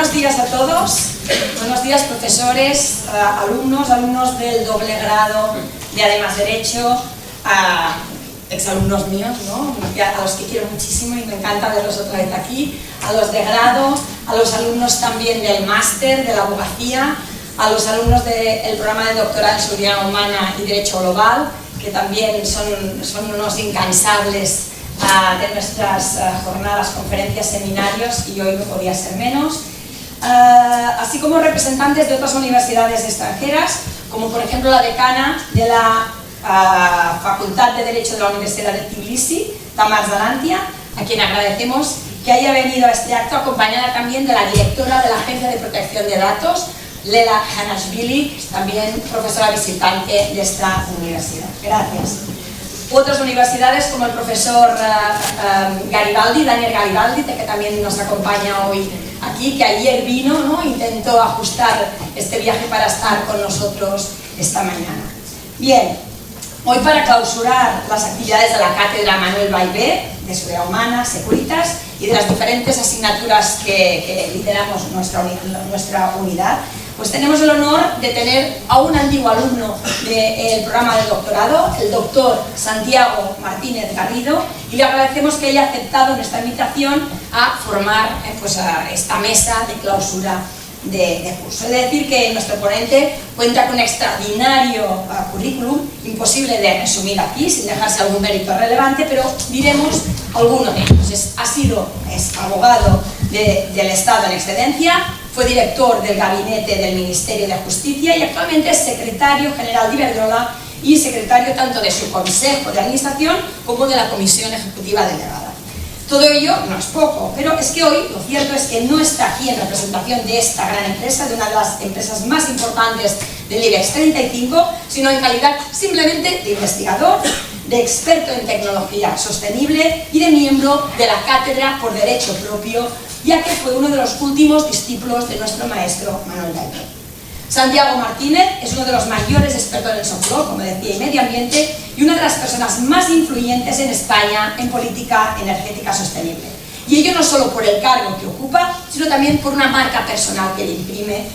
Buenos días a todos, buenos días profesores, alumnos del doble grado de Además Derecho, exalumnos míos, ¿no? A los que quiero muchísimo y me encanta verlos otra vez aquí, a los de grado, a los alumnos también del máster de la abogacía, a los alumnos del programa de doctorado en Seguridad Humana y Derecho Global, que también son unos incansables de nuestras jornadas, conferencias, seminarios, y hoy no podía ser menos, así como representantes de otras universidades extranjeras, como por ejemplo la decana de la Facultad de Derecho de la Universidad de Tbilisi, Tamar Zalantia, a quien agradecemos que haya venido a este acto, acompañada también de la directora de la Agencia de Protección de Datos, Lela Hanashvili, también profesora visitante de esta universidad. Gracias. Otras universidades como el profesor Garibaldi, Daniel Garibaldi, que también nos acompaña hoy aquí, que ayer vino, ¿no? Intentó ajustar este viaje para estar con nosotros esta mañana. Bien, hoy para clausurar las actividades de la cátedra Manuel Ballbé, de Seguridad Humana, Securitas, y de las diferentes asignaturas que lideramos nuestra unidad, pues tenemos el honor de tener a un antiguo alumno del programa de doctorado, el doctor Santiago Martínez Garrido, y le agradecemos que haya aceptado nuestra invitación a formar a esta mesa de clausura de curso. Es decir, que nuestro ponente cuenta con un extraordinario currículum, imposible de resumir aquí sin dejarse algún mérito relevante, pero diremos alguno de ellos. Es abogado del Estado en excedencia, fue director del gabinete del Ministerio de Justicia y actualmente es secretario general de Iberdrola y secretario tanto de su Consejo de Administración como de la Comisión Ejecutiva Delegada. Todo ello no es poco, pero es que hoy lo cierto es que no está aquí en representación de esta gran empresa, de una de las empresas más importantes del IBEX 35, sino en calidad simplemente de investigador, de experto en tecnología sostenible y de miembro de la Cátedra por Derecho Propio, ya que fue uno de los últimos discípulos de nuestro maestro Manuel Ballbé. Santiago Martínez es uno de los mayores expertos en soft law, como decía, y medio ambiente, y una de las personas más influyentes en España en política energética sostenible. Y ello no solo por el cargo que ocupa, sino también por una marca personal que le imprime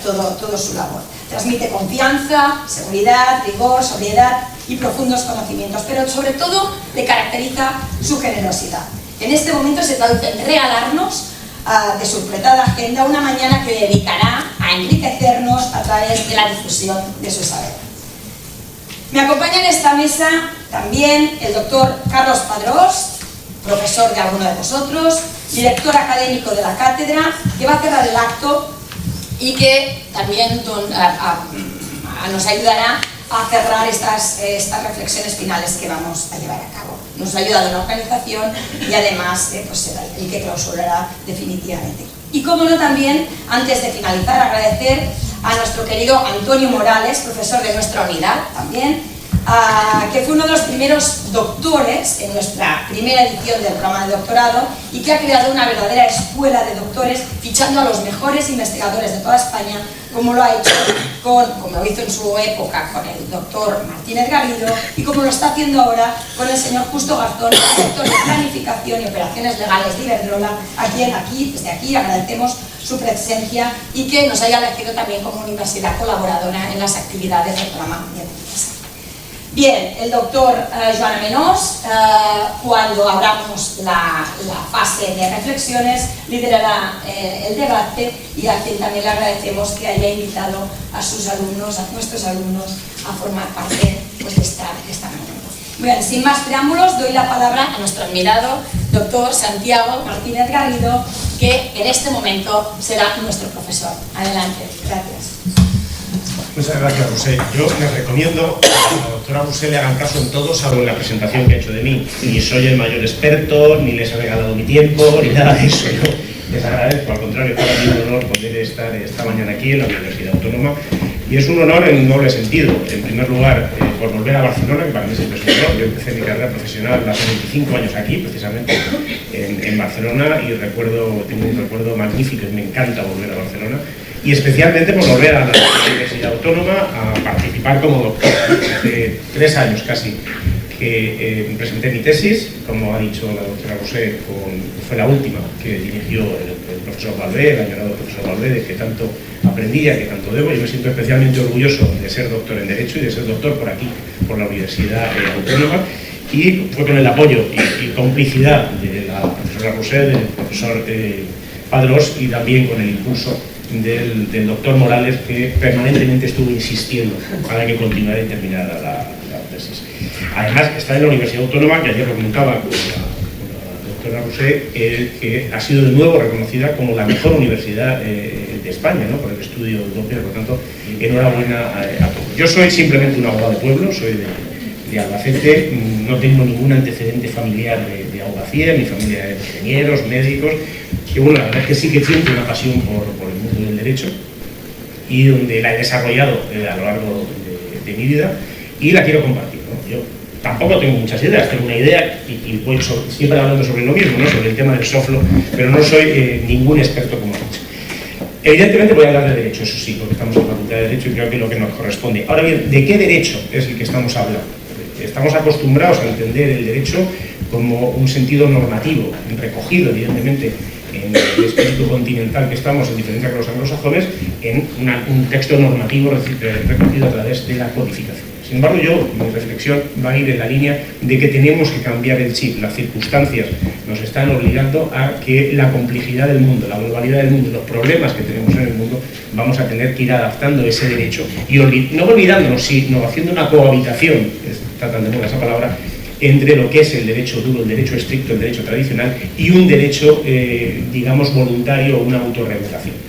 todo su labor. Transmite confianza, seguridad, rigor, sobriedad y profundos conocimientos, pero sobre todo le caracteriza su generosidad. En este momento se traduce en regalarnos de su apretada agenda una mañana que dedicará a enriquecernos a través de la difusión de su saber. Me acompaña en esta mesa también el doctor Carlos Padrós, profesor de alguno de vosotros, director académico de la cátedra, que va a cerrar el acto y que también nos ayudará a cerrar estas reflexiones finales que vamos a llevar a cabo. Nos ha ayudado en la organización y además será el que clausurará definitivamente. Y como no, también, antes de finalizar, agradecer a nuestro querido Antonio Morales, profesor de nuestra unidad también, que fue uno de los primeros doctores en nuestra primera edición del programa de doctorado y que ha creado una verdadera escuela de doctores fichando a los mejores investigadores de toda España, como lo ha hecho como lo hizo en su época con el doctor Martínez Garrido y como lo está haciendo ahora con el señor Justo Garzón, director de Planificación y Operaciones Legales de Iberdrola, a quien desde aquí agradecemos su presencia y que nos haya elegido también como universidad colaboradora en las actividades del programa de empresa. Bien, el doctor Joan Amenós, cuando abramos la fase de reflexiones, liderará el debate y a quien también le agradecemos que haya invitado a sus alumnos, a nuestros alumnos, a formar parte de esta mañana. Bien, sin más preámbulos, doy la palabra a nuestro admirado doctor Santiago Martínez Garrido, que en este momento será nuestro profesor. Adelante, gracias. Muchas gracias, Rosé. Yo les recomiendo que a la doctora Rosé le hagan caso en todo, salvo en la presentación que ha hecho de mí. Ni soy el mayor experto, ni les he regalado mi tiempo, ni nada de eso. Yo les agradezco, al contrario, para mí un honor poder estar esta mañana aquí en la Universidad Autónoma. Y es un honor en un doble sentido. En primer lugar, por volver a Barcelona, que para mí siempre es un honor. Yo empecé mi carrera profesional hace 25 años aquí, precisamente en Barcelona, y tengo un recuerdo magnífico y me encanta volver a Barcelona. Y especialmente por volver a la Universidad Autónoma a participar como doctor. Hace 3 años casi que presenté mi tesis, como ha dicho la doctora Rosé, fue la última que dirigió el profesor Valvé, el añorado profesor Valvé, de que tanto aprendía, que tanto debo. Yo me siento especialmente orgulloso de ser doctor en Derecho y de ser doctor por aquí, por la Universidad Autónoma, y fue con el apoyo y complicidad de la profesora Rosé, del profesor Padrós, y también con el impulso del doctor Morales, que permanentemente estuvo insistiendo para que continuara y terminara la tesis. Además, está en la Universidad Autónoma, que ayer lo comentaba con la doctora Rosé, que ha sido de nuevo reconocida como la mejor universidad de España, ¿no?, por el estudio europeo. Por lo tanto, enhorabuena a todos. Yo soy simplemente un abogado de pueblo, soy de Albacete, no tengo ningún antecedente familiar de abogacía, mi familia de ingenieros, médicos, que bueno, la verdad es que sí que siento una pasión por el mundo del derecho y donde la he desarrollado a lo largo de mi vida y la quiero compartir, ¿no? Yo tampoco tengo muchas ideas, tengo una idea y voy siempre hablando sobre lo mismo, ¿no?, sobre el tema del soft law, pero no soy ningún experto como he dicho. Evidentemente voy a hablar de derecho, eso sí, porque estamos en la Facultad de Derecho y creo que es lo que nos corresponde. Ahora bien, ¿de qué derecho es el que estamos hablando? Estamos acostumbrados a entender el derecho como un sentido normativo, recogido evidentemente en el espíritu continental que estamos, en diferencia con los anglosajones, en un texto normativo recogido a través de la codificación. Sin embargo, mi reflexión va a ir en la línea de que tenemos que cambiar el chip. Las circunstancias nos están obligando a que la complejidad del mundo, la globalidad del mundo, los problemas que tenemos en el mundo, vamos a tener que ir adaptando ese derecho y no olvidándonos, sino haciendo una cohabitación, está tan de moda esa palabra, entre lo que es el derecho duro, el derecho estricto, el derecho tradicional y un derecho, digamos, voluntario o una autorregulación.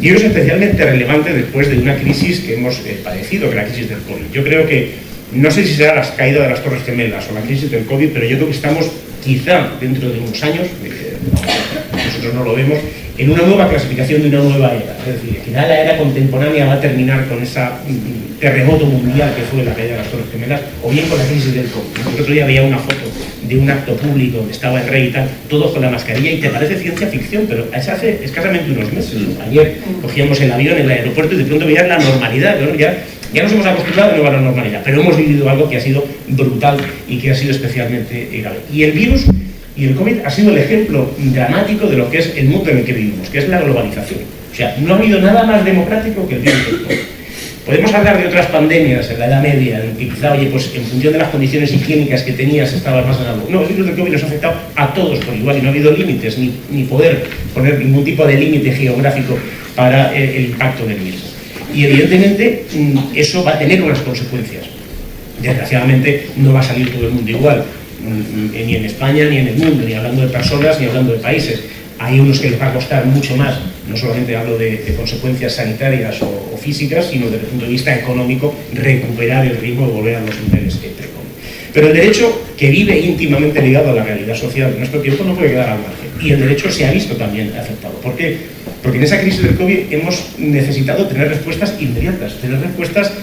Y eso es especialmente relevante después de una crisis que hemos padecido, que es la crisis del COVID. Yo creo que, no sé si será la caída de las Torres Gemelas o la crisis del COVID, pero yo creo que estamos, quizá dentro de unos años, nosotros no lo vemos, en una nueva clasificación de una nueva era. Es decir, quizá la era contemporánea va a terminar con ese terremoto mundial que fue la caída de las Torres Gemelas, o bien con la crisis del COVID. El otro día veía una foto de un acto público donde estaba el rey y tal, todos con la mascarilla, y te parece ciencia ficción, pero es hace escasamente unos meses. Ayer cogíamos el avión en el aeropuerto y de pronto veías la normalidad, ¿no? Ya nos hemos acostumbrado de nuevo a la normalidad, pero hemos vivido algo que ha sido brutal y que ha sido especialmente grave. Y el virus y el COVID ha sido el ejemplo dramático de lo que es el mundo en el que vivimos, que es la globalización. O sea, no ha habido nada más democrático que el virus del COVID. Podemos hablar de otras pandemias en la Edad Media, en que quizá, oye, pues en función de las condiciones higiénicas que tenías estabas más en algo. No, el virus del COVID nos ha afectado a todos por igual y no ha habido límites, ni poder poner ningún tipo de límite geográfico para el impacto del mismo. Y evidentemente eso va a tener unas consecuencias. Desgraciadamente no va a salir todo el mundo igual, ni en España ni en el mundo, ni hablando de personas ni hablando de países. Hay unos que les va a costar mucho más, no solamente hablo de consecuencias sanitarias o físicas, sino desde el punto de vista económico, recuperar el ritmo de volver a los niveles pre-COVID. Pero el derecho, que vive íntimamente ligado a la realidad social de nuestro tiempo, no puede quedar al margen. Y el derecho se ha visto también afectado. ¿Por qué? Porque en esa crisis del COVID hemos necesitado tener respuestas inmediatas, tener respuestas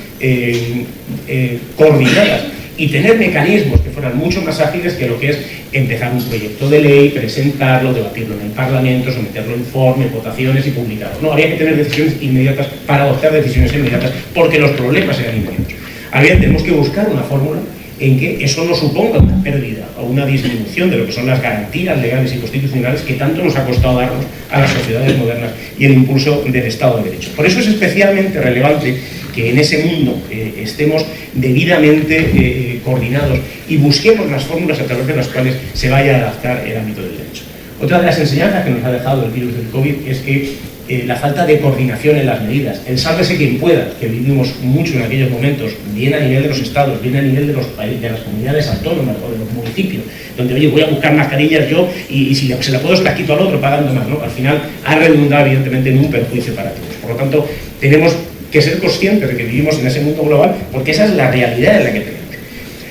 coordinadas y tener mecanismos que fueran mucho más ágiles que lo que es empezar un proyecto de ley, presentarlo, debatirlo en el Parlamento, someterlo a informes, votaciones y publicarlo. No, había que tener decisiones inmediatas para adoptar decisiones inmediatas porque los problemas eran inmediatos. Ahora bien, tenemos que buscar una fórmula en que eso no suponga una pérdida o una disminución de lo que son las garantías legales y constitucionales que tanto nos ha costado darnos a las sociedades modernas y el impulso del Estado de Derecho. Por eso es especialmente relevante que en ese mundo estemos debidamente coordinados y busquemos las fórmulas a través de las cuales se vaya a adaptar el ámbito del derecho. Otra de las enseñanzas que nos ha dejado el virus del COVID es que la falta de coordinación en las medidas, el sálvese quien pueda, que vivimos mucho en aquellos momentos, bien a nivel de los estados, bien a nivel de las comunidades autónomas o de los municipios, donde, oye, voy a buscar mascarillas yo y si se la puedo se la quito al otro pagando más, ¿no? Al final ha redundado evidentemente en un perjuicio para todos. Por lo tanto, tenemos que ser conscientes de que vivimos en ese mundo global porque esa es la realidad en la que tenemos.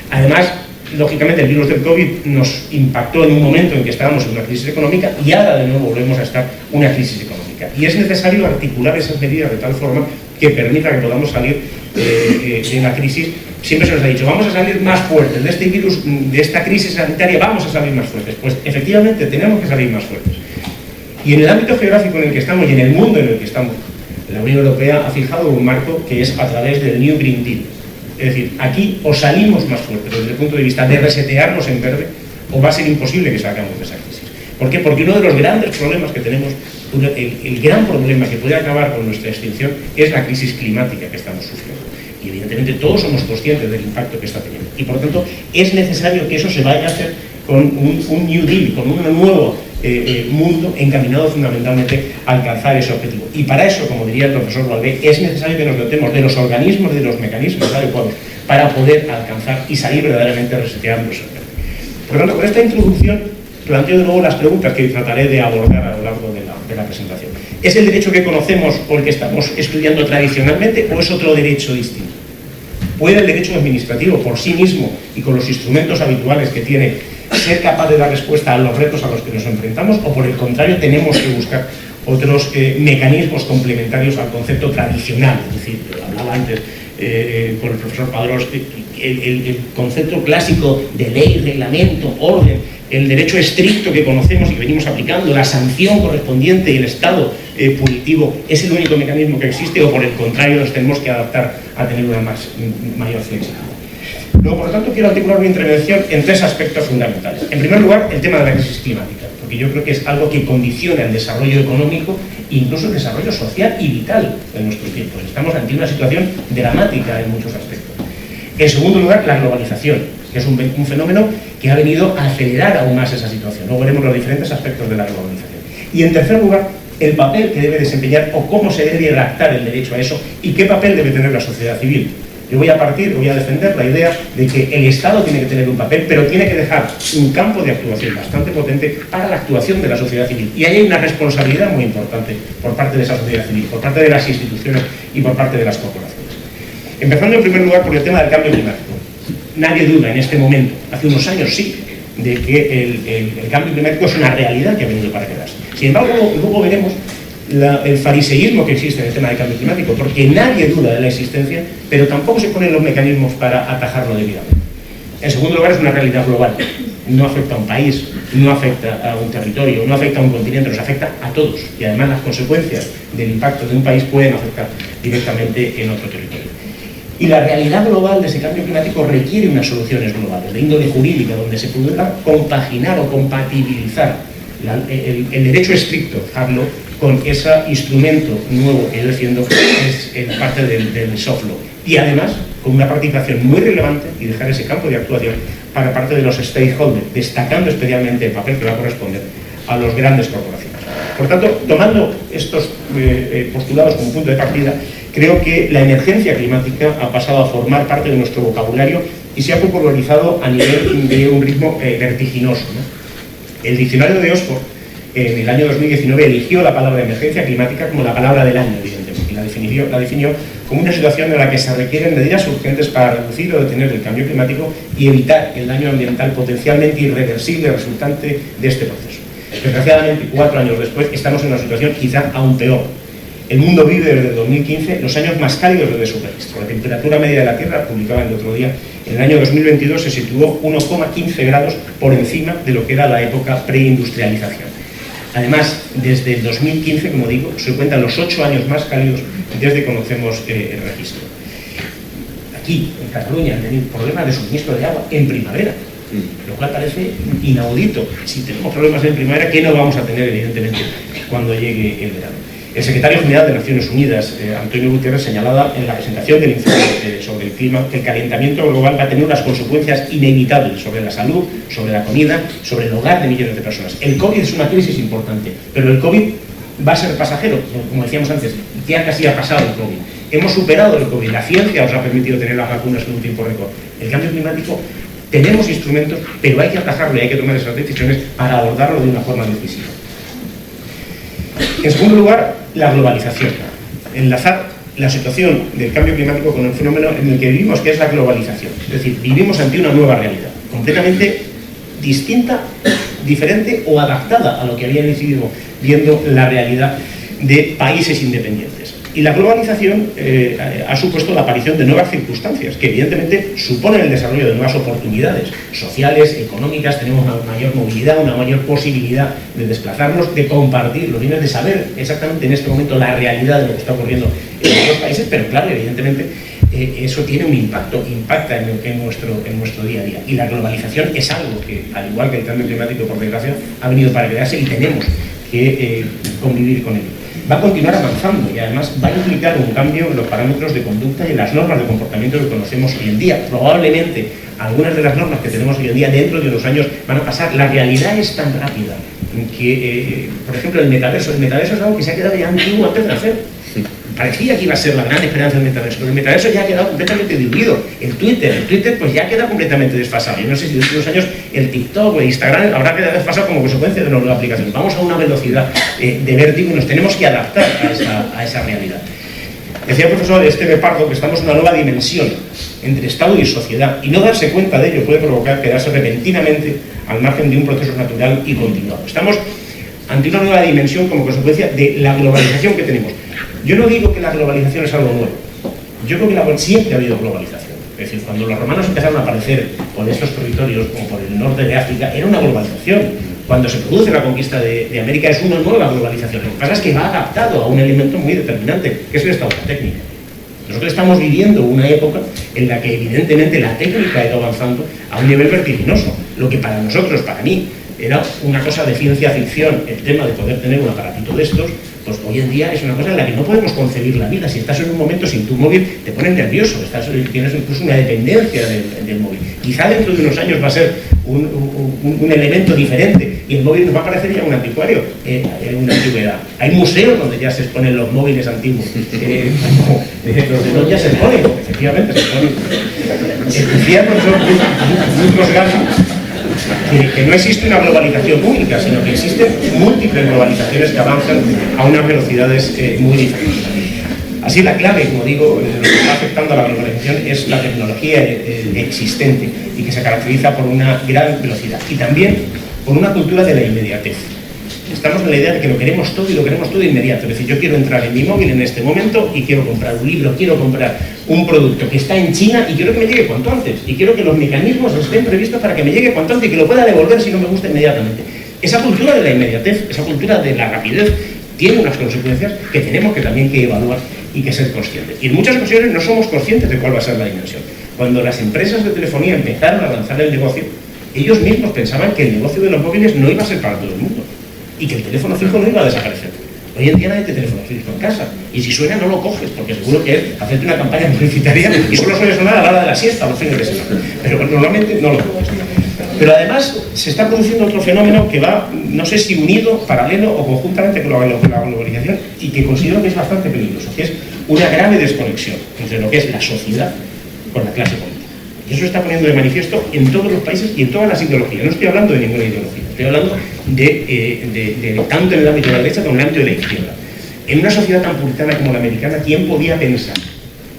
Además, lógicamente el virus del COVID nos impactó en un momento en que estábamos en una crisis económica y ahora de nuevo volvemos a estar en una crisis económica. Y es necesario articular esas medidas de tal forma que permita que podamos salir de la crisis. Siempre se nos ha dicho, vamos a salir más fuertes de este virus, de esta crisis sanitaria, vamos a salir más fuertes. Pues efectivamente tenemos que salir más fuertes. Y en el ámbito geográfico en el que estamos y en el mundo en el que estamos, la Unión Europea ha fijado un marco que es a través del New Green Deal. Es decir, aquí o salimos más fuertes desde el punto de vista de resetearnos en verde, o va a ser imposible que salgamos de esa crisis. ¿Por qué? Porque uno de los grandes problemas que tenemos, el gran problema que puede acabar con nuestra extinción, es la crisis climática que estamos sufriendo. Y evidentemente todos somos conscientes del impacto que está teniendo. Y por lo tanto es necesario que eso se vaya a hacer con un New Deal, con un nuevo mundo encaminado fundamentalmente a alcanzar ese objetivo. Y para eso, como diría el profesor Valvé, es necesario que nos dotemos de los organismos, de los mecanismos adecuados para poder alcanzar y salir verdaderamente reseteándose. Por lo tanto, con esta introducción planteo de nuevo las preguntas que trataré de abordar a lo largo de la presentación. ¿Es el derecho que conocemos o el que estamos estudiando tradicionalmente o es otro derecho distinto? ¿Puede el derecho administrativo por sí mismo y con los instrumentos habituales que tiene ser capaz de dar respuesta a los retos a los que nos enfrentamos, o por el contrario tenemos que buscar otros mecanismos complementarios al concepto tradicional? Es decir, hablaba antes con el profesor Padrós, el concepto clásico de ley, reglamento, orden, el derecho estricto que conocemos y que venimos aplicando, la sanción correspondiente y el estado punitivo, ¿es el único mecanismo que existe, o por el contrario nos tenemos que adaptar a tener una mayor flexibilidad? Luego, por lo tanto, quiero articular mi intervención en tres aspectos fundamentales. En primer lugar, el tema de la crisis climática, porque yo creo que es algo que condiciona el desarrollo económico e incluso el desarrollo social y vital de nuestros tiempos. Estamos ante una situación dramática en muchos aspectos. En segundo lugar, la globalización, que es un fenómeno que ha venido a acelerar aún más esa situación. Luego veremos los diferentes aspectos de la globalización. Y en tercer lugar, el papel que debe desempeñar o cómo se debe redactar el derecho a eso y qué papel debe tener la sociedad civil. Yo voy a defender la idea de que el Estado tiene que tener un papel, pero tiene que dejar un campo de actuación bastante potente para la actuación de la sociedad civil. Y ahí hay una responsabilidad muy importante por parte de esa sociedad civil, por parte de las instituciones y por parte de las corporaciones. Empezando en primer lugar por el tema del cambio climático. Nadie duda en este momento, hace unos años sí, de que el cambio climático es una realidad que ha venido para quedarse. Sin embargo, luego veremos el fariseísmo que existe en el tema del cambio climático, porque nadie duda de la existencia, pero tampoco se ponen los mecanismos para atajarlo debidamente. En segundo lugar, es una realidad global. No afecta a un país, no afecta a un territorio, no afecta a un continente, nos afecta a todos. Y además las consecuencias del impacto de un país pueden afectar directamente en otro territorio. Y la realidad global de ese cambio climático requiere unas soluciones globales, de índole jurídica, donde se pueda compaginar o compatibilizar el derecho estricto, dejarlo, con ese instrumento nuevo que yo defiendo, que es parte del soft law. Y además, con una participación muy relevante y dejar ese campo de actuación para parte de los stakeholders, destacando especialmente el papel que va a corresponder a los grandes corporaciones. Por tanto, tomando estos postulados como punto de partida, creo que la emergencia climática ha pasado a formar parte de nuestro vocabulario y se ha popularizado a nivel de un ritmo vertiginoso, ¿no? El diccionario de Oxford, en el año 2019, eligió la palabra emergencia climática como la palabra del año, evidentemente, y la definió como una situación en la que se requieren medidas urgentes para reducir o detener el cambio climático y evitar el daño ambiental potencialmente irreversible resultante de este proceso. Desgraciadamente, 4 años después, estamos en una situación quizá aún peor. El mundo vive desde 2015 los años más cálidos desde su registro. La temperatura media de la Tierra, publicaba el otro día, en el año 2022 se situó 1,15 grados por encima de lo que era la época preindustrialización. Además, desde el 2015, como digo, se cuentan los 8 años más cálidos desde que conocemos el registro. Aquí, en Cataluña, han tenido problemas de suministro de agua en primavera, lo cual parece inaudito. Si tenemos problemas en primavera, ¿qué no vamos a tener, evidentemente, cuando llegue el verano? El secretario general de Naciones Unidas, Antonio Guterres, señalaba en la presentación del informe sobre el clima que el calentamiento global va a tener unas consecuencias inevitables sobre la salud, sobre la comida, sobre el hogar de millones de personas. El COVID es una crisis importante, pero el COVID va a ser pasajero, como decíamos antes, ya casi ha pasado el COVID. Hemos superado el COVID, la ciencia nos ha permitido tener las vacunas en un tiempo récord. El cambio climático, tenemos instrumentos, pero hay que atajarlo y hay que tomar esas decisiones para abordarlo de una forma decisiva. En segundo lugar, la globalización. Enlazar la situación del cambio climático con el fenómeno en el que vivimos, que es la globalización. Es decir, vivimos ante una nueva realidad, completamente distinta, diferente o adaptada a lo que habían decidido viendo la realidad de países independientes. Y la globalización ha supuesto la aparición de nuevas circunstancias, que evidentemente suponen el desarrollo de nuevas oportunidades sociales, económicas, tenemos una mayor movilidad, una mayor posibilidad de desplazarnos, de compartir los bienes, de saber exactamente en este momento la realidad de lo que está ocurriendo en otros países, pero claro, evidentemente eso tiene un impacto, impacta en nuestro día a día. Y la globalización es algo que, al igual que el cambio climático, por desgracia, ha venido para quedarse y tenemos que convivir con él. Va a continuar avanzando y además va a implicar un cambio en los parámetros de conducta y en las normas de comportamiento que conocemos hoy en día. Probablemente algunas de las normas que tenemos hoy en día dentro de unos años van a pasar. La realidad es tan rápida que, por ejemplo, el metaverso es algo que se ha quedado ya antiguo antes de nacer. Parecía que iba a ser la gran esperanza del metaverso, pero el metaverso ya ha quedado completamente diluido. El Twitter pues ya queda completamente desfasado. Yo no sé si dentro de unos años el TikTok o el Instagram habrá quedado desfasado como consecuencia de una nueva aplicación. Vamos a una velocidad de vértigo y nos tenemos que adaptar a esa realidad. Decía el profesor Esteve Pardo que estamos en una nueva dimensión entre Estado y sociedad, y no darse cuenta de ello puede provocar quedarse repentinamente al margen de un proceso natural y continuado. Estamos ante una nueva dimensión como consecuencia de la globalización que tenemos. Yo no digo que la globalización es algo nuevo. Yo creo que siempre ha habido globalización. Es decir, cuando los romanos empezaron a aparecer por estos territorios, como por el norte de África, era una globalización. Cuando se produce la conquista de América es una nueva globalización. Lo que pasa es que va adaptado a un elemento muy determinante, que es el estado técnico. Nosotros estamos viviendo una época en la que evidentemente la técnica ha ido avanzando a un nivel vertiginoso. Lo que para nosotros, para mí, era una cosa de ciencia ficción, el tema de poder tener un aparatito de estos, pues hoy en día es una cosa en la que no podemos concebir la vida. Si estás en un momento sin tu móvil, te pones nervioso, tienes incluso una dependencia del móvil. Quizá dentro de unos años va a ser un elemento diferente y el móvil nos va a parecer ya un anticuario, una antigüedad. Hay museos donde ya se exponen los móviles antiguos. Los de ya se ponen, efectivamente se ponen. Decía el profesor Lucas Gana que no existe una globalización única, sino que existen múltiples globalizaciones que avanzan a unas velocidades muy diferentes. Así la clave, como digo, lo que está afectando a la globalización es la tecnología existente y que se caracteriza por una gran velocidad y también por una cultura de la inmediatez. Estamos en la idea de que lo queremos todo y lo queremos todo inmediato. Es decir, yo quiero entrar en mi móvil en este momento y quiero comprar un libro, quiero comprar un producto que está en China y quiero que me llegue cuanto antes. Y quiero que los mecanismos estén previstos para que me llegue cuanto antes y que lo pueda devolver si no me gusta inmediatamente. Esa cultura de la inmediatez, esa cultura de la rapidez, tiene unas consecuencias que tenemos que también que evaluar y que ser conscientes. Y en muchas ocasiones no somos conscientes de cuál va a ser la dimensión. Cuando las empresas de telefonía empezaron a lanzar el negocio, ellos mismos pensaban que el negocio de los móviles no iba a ser para todo el mundo y que el teléfono fijo no iba a desaparecer. Hoy en día nadie tiene teléfono fijo en casa y si suena no lo coges porque seguro que es hacerte una campaña publicitaria y solo suele sonar a la hora de la siesta o los fines de semana, pero normalmente no lo coges. Pero además se está produciendo otro fenómeno que va, no sé si unido, paralelo o conjuntamente con la globalización y que considero que es bastante peligroso, que es una grave desconexión entre lo que es la sociedad con la clase política. Y eso se está poniendo de manifiesto en todos los países y en todas las ideologías. No estoy hablando de ninguna ideología, estoy hablando de tanto en el ámbito de la derecha como en el ámbito de la izquierda. En una sociedad tan puritana como la americana, ¿quién podía pensar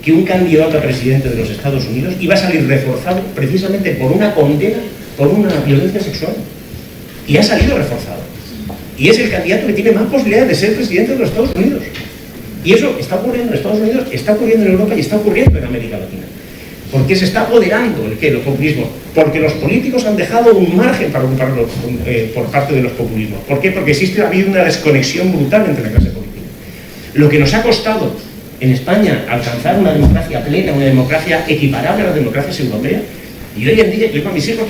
que un candidato a presidente de los Estados Unidos iba a salir reforzado precisamente por una condena por una violencia sexual? Y ha salido reforzado. Y es el candidato que tiene más posibilidades de ser presidente de los Estados Unidos. Y eso está ocurriendo en Estados Unidos, está ocurriendo en Europa y está ocurriendo en América Latina. ¿Por qué se está apoderando el populismo? Porque los políticos han dejado un margen por parte de los populismos. ¿Por qué? Porque ha habido una desconexión brutal entre la clase política. Lo que nos ha costado en España alcanzar una democracia plena, una democracia equiparable a las democracias europeas, y hoy en día yo digo a mis hijos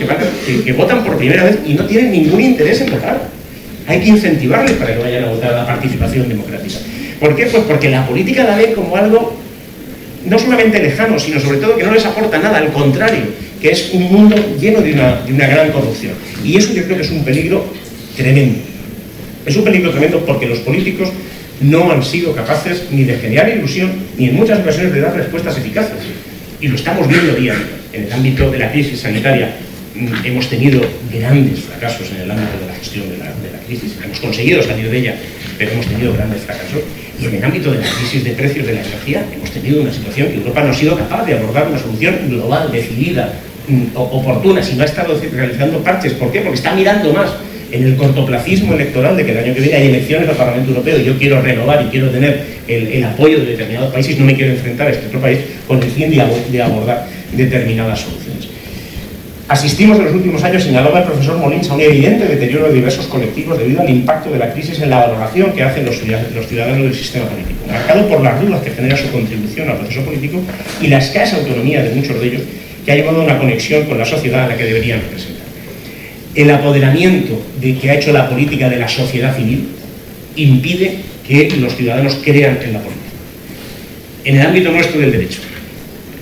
que votan por primera vez y no tienen ningún interés en votar. Hay que incentivarles para que vayan a votar a la participación democrática. ¿Por qué? Pues porque la política la ven como algo no solamente lejano, sino sobre todo que no les aporta nada, al contrario, que es un mundo lleno de una gran corrupción. Y eso yo creo que es un peligro tremendo. Es un peligro tremendo porque los políticos no han sido capaces ni de generar ilusión, ni en muchas ocasiones de dar respuestas eficaces. Y lo estamos viendo día a día. En el ámbito de la crisis sanitaria hemos tenido grandes fracasos en el ámbito de la gestión de la crisis. Hemos conseguido salir de ella, pero hemos tenido grandes fracasos. Y en el ámbito de la crisis de precios de la energía hemos tenido una situación que Europa no ha sido capaz de abordar una solución global, decidida, oportuna, si no ha estado realizando parches. ¿Por qué? Porque está mirando más en el cortoplacismo electoral de que el año que viene hay elecciones al Parlamento Europeo y yo quiero renovar y quiero tener el apoyo de determinados países, no me quiero enfrentar a este otro país con el fin de abordar determinadas soluciones. Asistimos en los últimos años, señalaba el profesor Molins, a un evidente deterioro de diversos colectivos debido al impacto de la crisis en la valoración que hacen los ciudadanos del sistema político, marcado por las dudas que genera su contribución al proceso político y la escasa autonomía de muchos de ellos, que ha llevado a una conexión con la sociedad a la que deberían representar. El apoderamiento que ha hecho la política de la sociedad civil impide que los ciudadanos crean en la política. En el ámbito nuestro del derecho,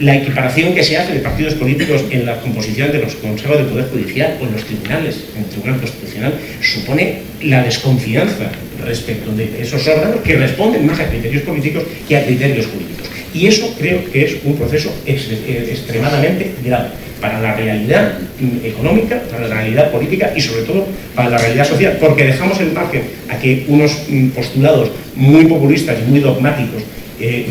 la equiparación que se hace de partidos políticos en la composición de los consejos de Poder Judicial o en los tribunales, en el Tribunal Constitucional, supone la desconfianza respecto de esos órganos que responden más a criterios políticos que a criterios jurídicos. Y eso creo que es un proceso extremadamente grave para la realidad económica, para la realidad política y sobre todo para la realidad social, porque dejamos el margen a que unos postulados muy populistas y muy dogmáticos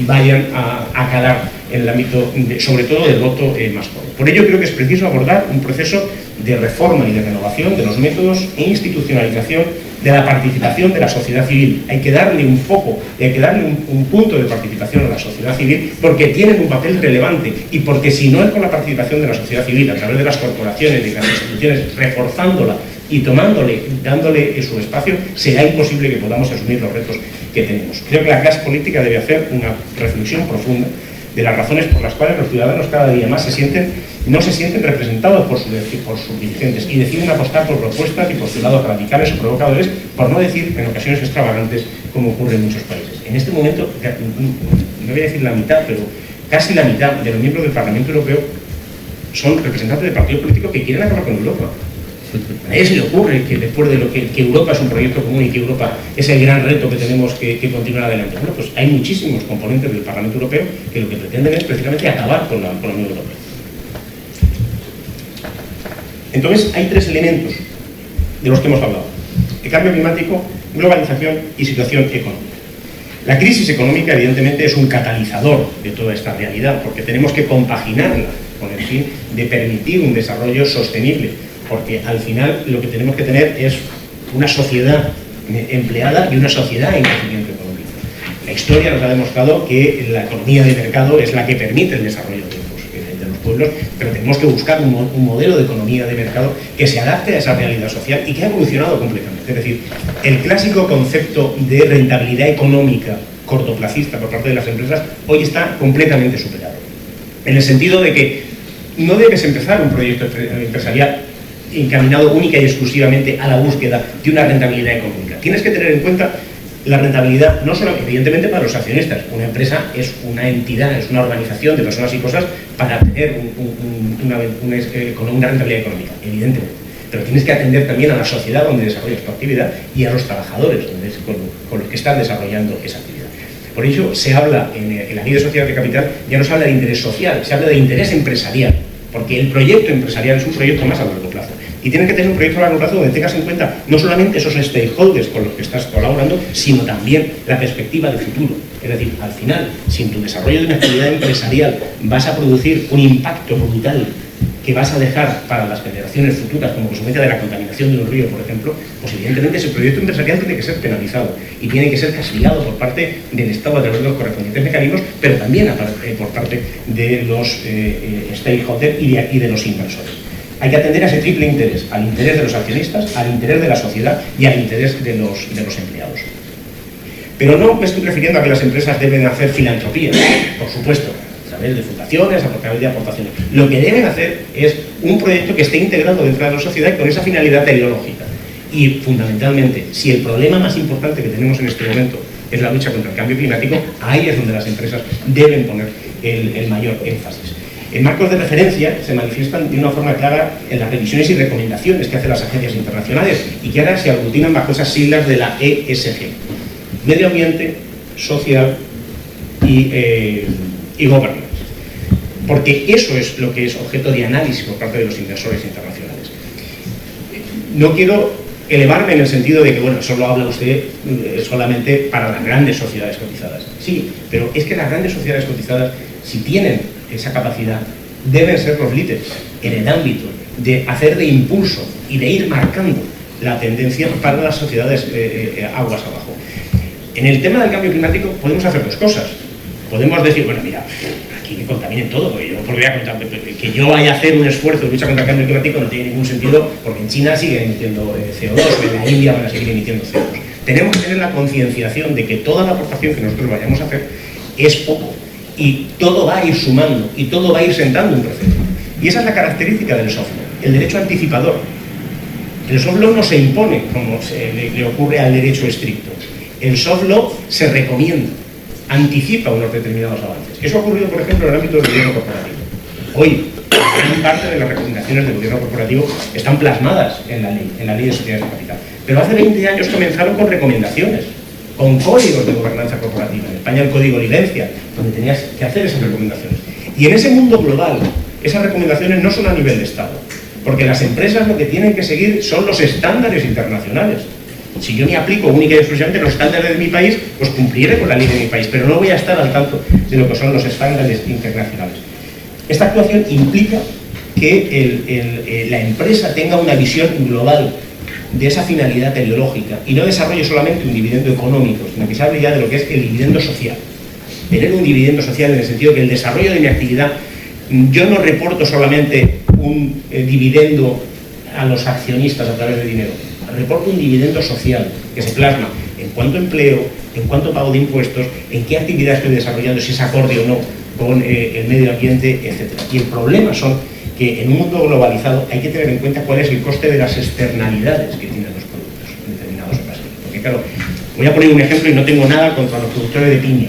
vayan a calar en el ámbito, sobre todo, del voto más joven. Por ello creo que es preciso abordar un proceso de reforma y de renovación de los métodos e institucionalización de la participación de la sociedad civil. Hay que darle un foco, hay que darle un punto de participación a la sociedad civil porque tienen un papel relevante y porque si no es con la participación de la sociedad civil a través de las corporaciones, de las instituciones, reforzándola y dándole su espacio, será imposible que podamos asumir los retos que tenemos. Creo que la clase política debe hacer una reflexión profunda de las razones por las cuales los ciudadanos cada día más no se sienten representados por sus dirigentes y deciden apostar por propuestas y postulados radicales o provocadores, por no decir en ocasiones extravagantes, como ocurre en muchos países. En este momento, no voy a decir la mitad, pero casi la mitad de los miembros del Parlamento Europeo son representantes de partidos políticos que quieren acabar con Europa. A nadie se le ocurre que después de lo que Europa es un proyecto común y que Europa es el gran reto que tenemos que continuar adelante. Bueno, pues hay muchísimos componentes del Parlamento Europeo que lo que pretenden es precisamente acabar con la Unión Europea. Entonces, hay tres elementos de los que hemos hablado: el cambio climático, globalización y situación económica. La crisis económica, evidentemente, es un catalizador de toda esta realidad, porque tenemos que compaginarla con el fin de permitir un desarrollo sostenible, porque al final lo que tenemos que tener es una sociedad empleada y una sociedad en crecimiento económico. La historia nos ha demostrado que la economía de mercado es la que permite el desarrollo de los pueblos, pero tenemos que buscar un modelo de economía de mercado que se adapte a esa realidad social y que ha evolucionado completamente. Es decir, el clásico concepto de rentabilidad económica cortoplacista por parte de las empresas hoy está completamente superado, en el sentido de que no debes empezar un proyecto empresarial encaminado única y exclusivamente a la búsqueda de una rentabilidad económica. Tienes que tener en cuenta la rentabilidad, no solo evidentemente para los accionistas. Una empresa es una entidad, es una organización de personas y cosas para tener una rentabilidad económica, evidentemente. Pero tienes que atender también a la sociedad donde desarrollas tu actividad y a los trabajadores con los que estás desarrollando esa actividad. Por ello se habla en la ley de sociedad de capital, ya no se habla de interés social, se habla de interés empresarial, porque el proyecto empresarial es un proyecto más a largo plazo. Y tienes que tener un proyecto a largo plazo donde tengas en cuenta no solamente esos stakeholders con los que estás colaborando, sino también la perspectiva de futuro. Es decir, al final, si en tu desarrollo de una actividad empresarial vas a producir un impacto brutal que vas a dejar para las generaciones futuras como consecuencia de la contaminación de un río, por ejemplo, pues evidentemente ese proyecto empresarial tiene que ser penalizado y tiene que ser castigado por parte del Estado a través de los correspondientes mecanismos, pero también por parte de los stakeholders y de los inversores. Hay que atender a ese triple interés: al interés de los accionistas, al interés de la sociedad y al interés de los empleados. Pero no me estoy refiriendo a que las empresas deben hacer filantropía, por supuesto, a través de fundaciones, a través de aportaciones. Lo que deben hacer es un proyecto que esté integrado dentro de la sociedad con esa finalidad teleológica. Y fundamentalmente, si el problema más importante que tenemos en este momento es la lucha contra el cambio climático, ahí es donde las empresas deben poner el mayor énfasis. En marcos de referencia se manifiestan de una forma clara en las revisiones y recomendaciones que hacen las agencias internacionales y que ahora se aglutinan bajo esas siglas de la ESG: medio ambiente, social y governance. Porque eso es lo que es objeto de análisis por parte de los inversores internacionales. No quiero elevarme en el sentido de que, bueno, solo habla usted solamente para las grandes sociedades cotizadas. Sí, pero es que las grandes sociedades cotizadas, si tienen esa capacidad, deben ser los líderes en el ámbito de hacer de impulso y de ir marcando la tendencia para las sociedades aguas abajo. En el tema del cambio climático podemos hacer dos cosas. Podemos decir, bueno, mira, aquí que contaminen todo, porque yo voy a contar, que yo vaya a hacer un esfuerzo de lucha contra el cambio climático no tiene ningún sentido, porque en China siguen emitiendo CO2, o en la India van a seguir emitiendo CO2. Tenemos que tener la concienciación de que toda la aportación que nosotros vayamos a hacer es poco, y todo va a ir sumando, y todo va a ir sentando un precedente. Y esa es la característica del soft law, el derecho anticipador. El soft law no se impone, como le ocurre al derecho estricto. El soft law se recomienda, anticipa unos determinados avances. Eso ha ocurrido, por ejemplo, en el ámbito del gobierno corporativo. Hoy, gran parte de las recomendaciones del gobierno corporativo están plasmadas en la ley de sociedades de capital. Pero hace 20 años comenzaron con recomendaciones, con códigos de gobernanza corporativa. En España el Código Lidencia, donde tenías que hacer esas recomendaciones. Y en ese mundo global, esas recomendaciones no son a nivel de Estado, porque las empresas lo que tienen que seguir son los estándares internacionales. Si yo me aplico única y exclusivamente los estándares de mi país, pues cumpliré con la ley de mi país, pero no voy a estar al tanto de lo que son los estándares internacionales. Esta actuación implica que la empresa tenga una visión global de esa finalidad teleológica y no desarrolle solamente un dividendo económico, sino que se hable ya de lo que es el dividendo social. Tener un dividendo social en el sentido que el desarrollo de mi actividad, yo no reporto solamente un dividendo a los accionistas a través de dinero, reporto un dividendo social que se plasma en cuánto empleo, en cuánto pago de impuestos, en qué actividad estoy desarrollando, si es acorde o no con el medio ambiente, etc. Y el problema son que en un mundo globalizado hay que tener en cuenta cuál es el coste de las externalidades que tienen los productos en determinados ocasiones. Porque claro, voy a poner un ejemplo y no tengo nada contra los productores de piña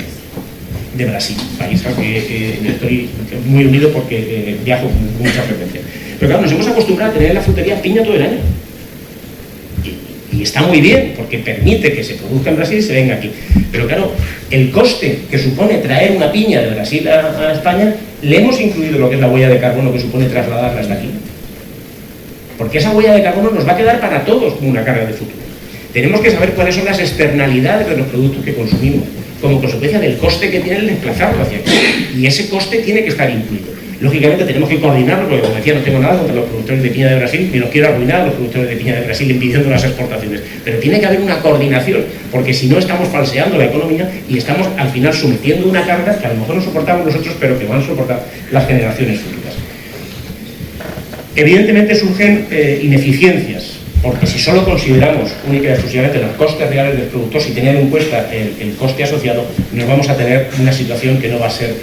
de Brasil, país al que estoy muy unido porque viajo con mucha frecuencia. Pero claro, nos hemos acostumbrado a tener en la frutería piña todo el año. Y está muy bien, porque permite que se produzca en Brasil y se venga aquí. Pero claro, el coste que supone traer una piña de Brasil a España, le hemos incluido lo que es la huella de carbono que supone trasladarla hasta aquí. Porque esa huella de carbono nos va a quedar para todos como una carga de futuro. Tenemos que saber cuáles son las externalidades de los productos que consumimos, como consecuencia del coste que tiene el desplazarlo hacia aquí. Y ese coste tiene que estar incluido. Lógicamente tenemos que coordinarlo, porque como decía, no tengo nada contra los productores de piña de Brasil, ni los quiero arruinar a los productores de piña de Brasil impidiendo las exportaciones. Pero tiene que haber una coordinación, porque si no estamos falseando la economía y estamos al final sometiendo una carga que a lo mejor no soportamos nosotros, pero que van a soportar las generaciones futuras. Evidentemente surgen ineficiencias, porque si solo consideramos única y exclusivamente los costes reales del producto, sin tener en cuenta el coste asociado, nos vamos a tener una situación que no va a ser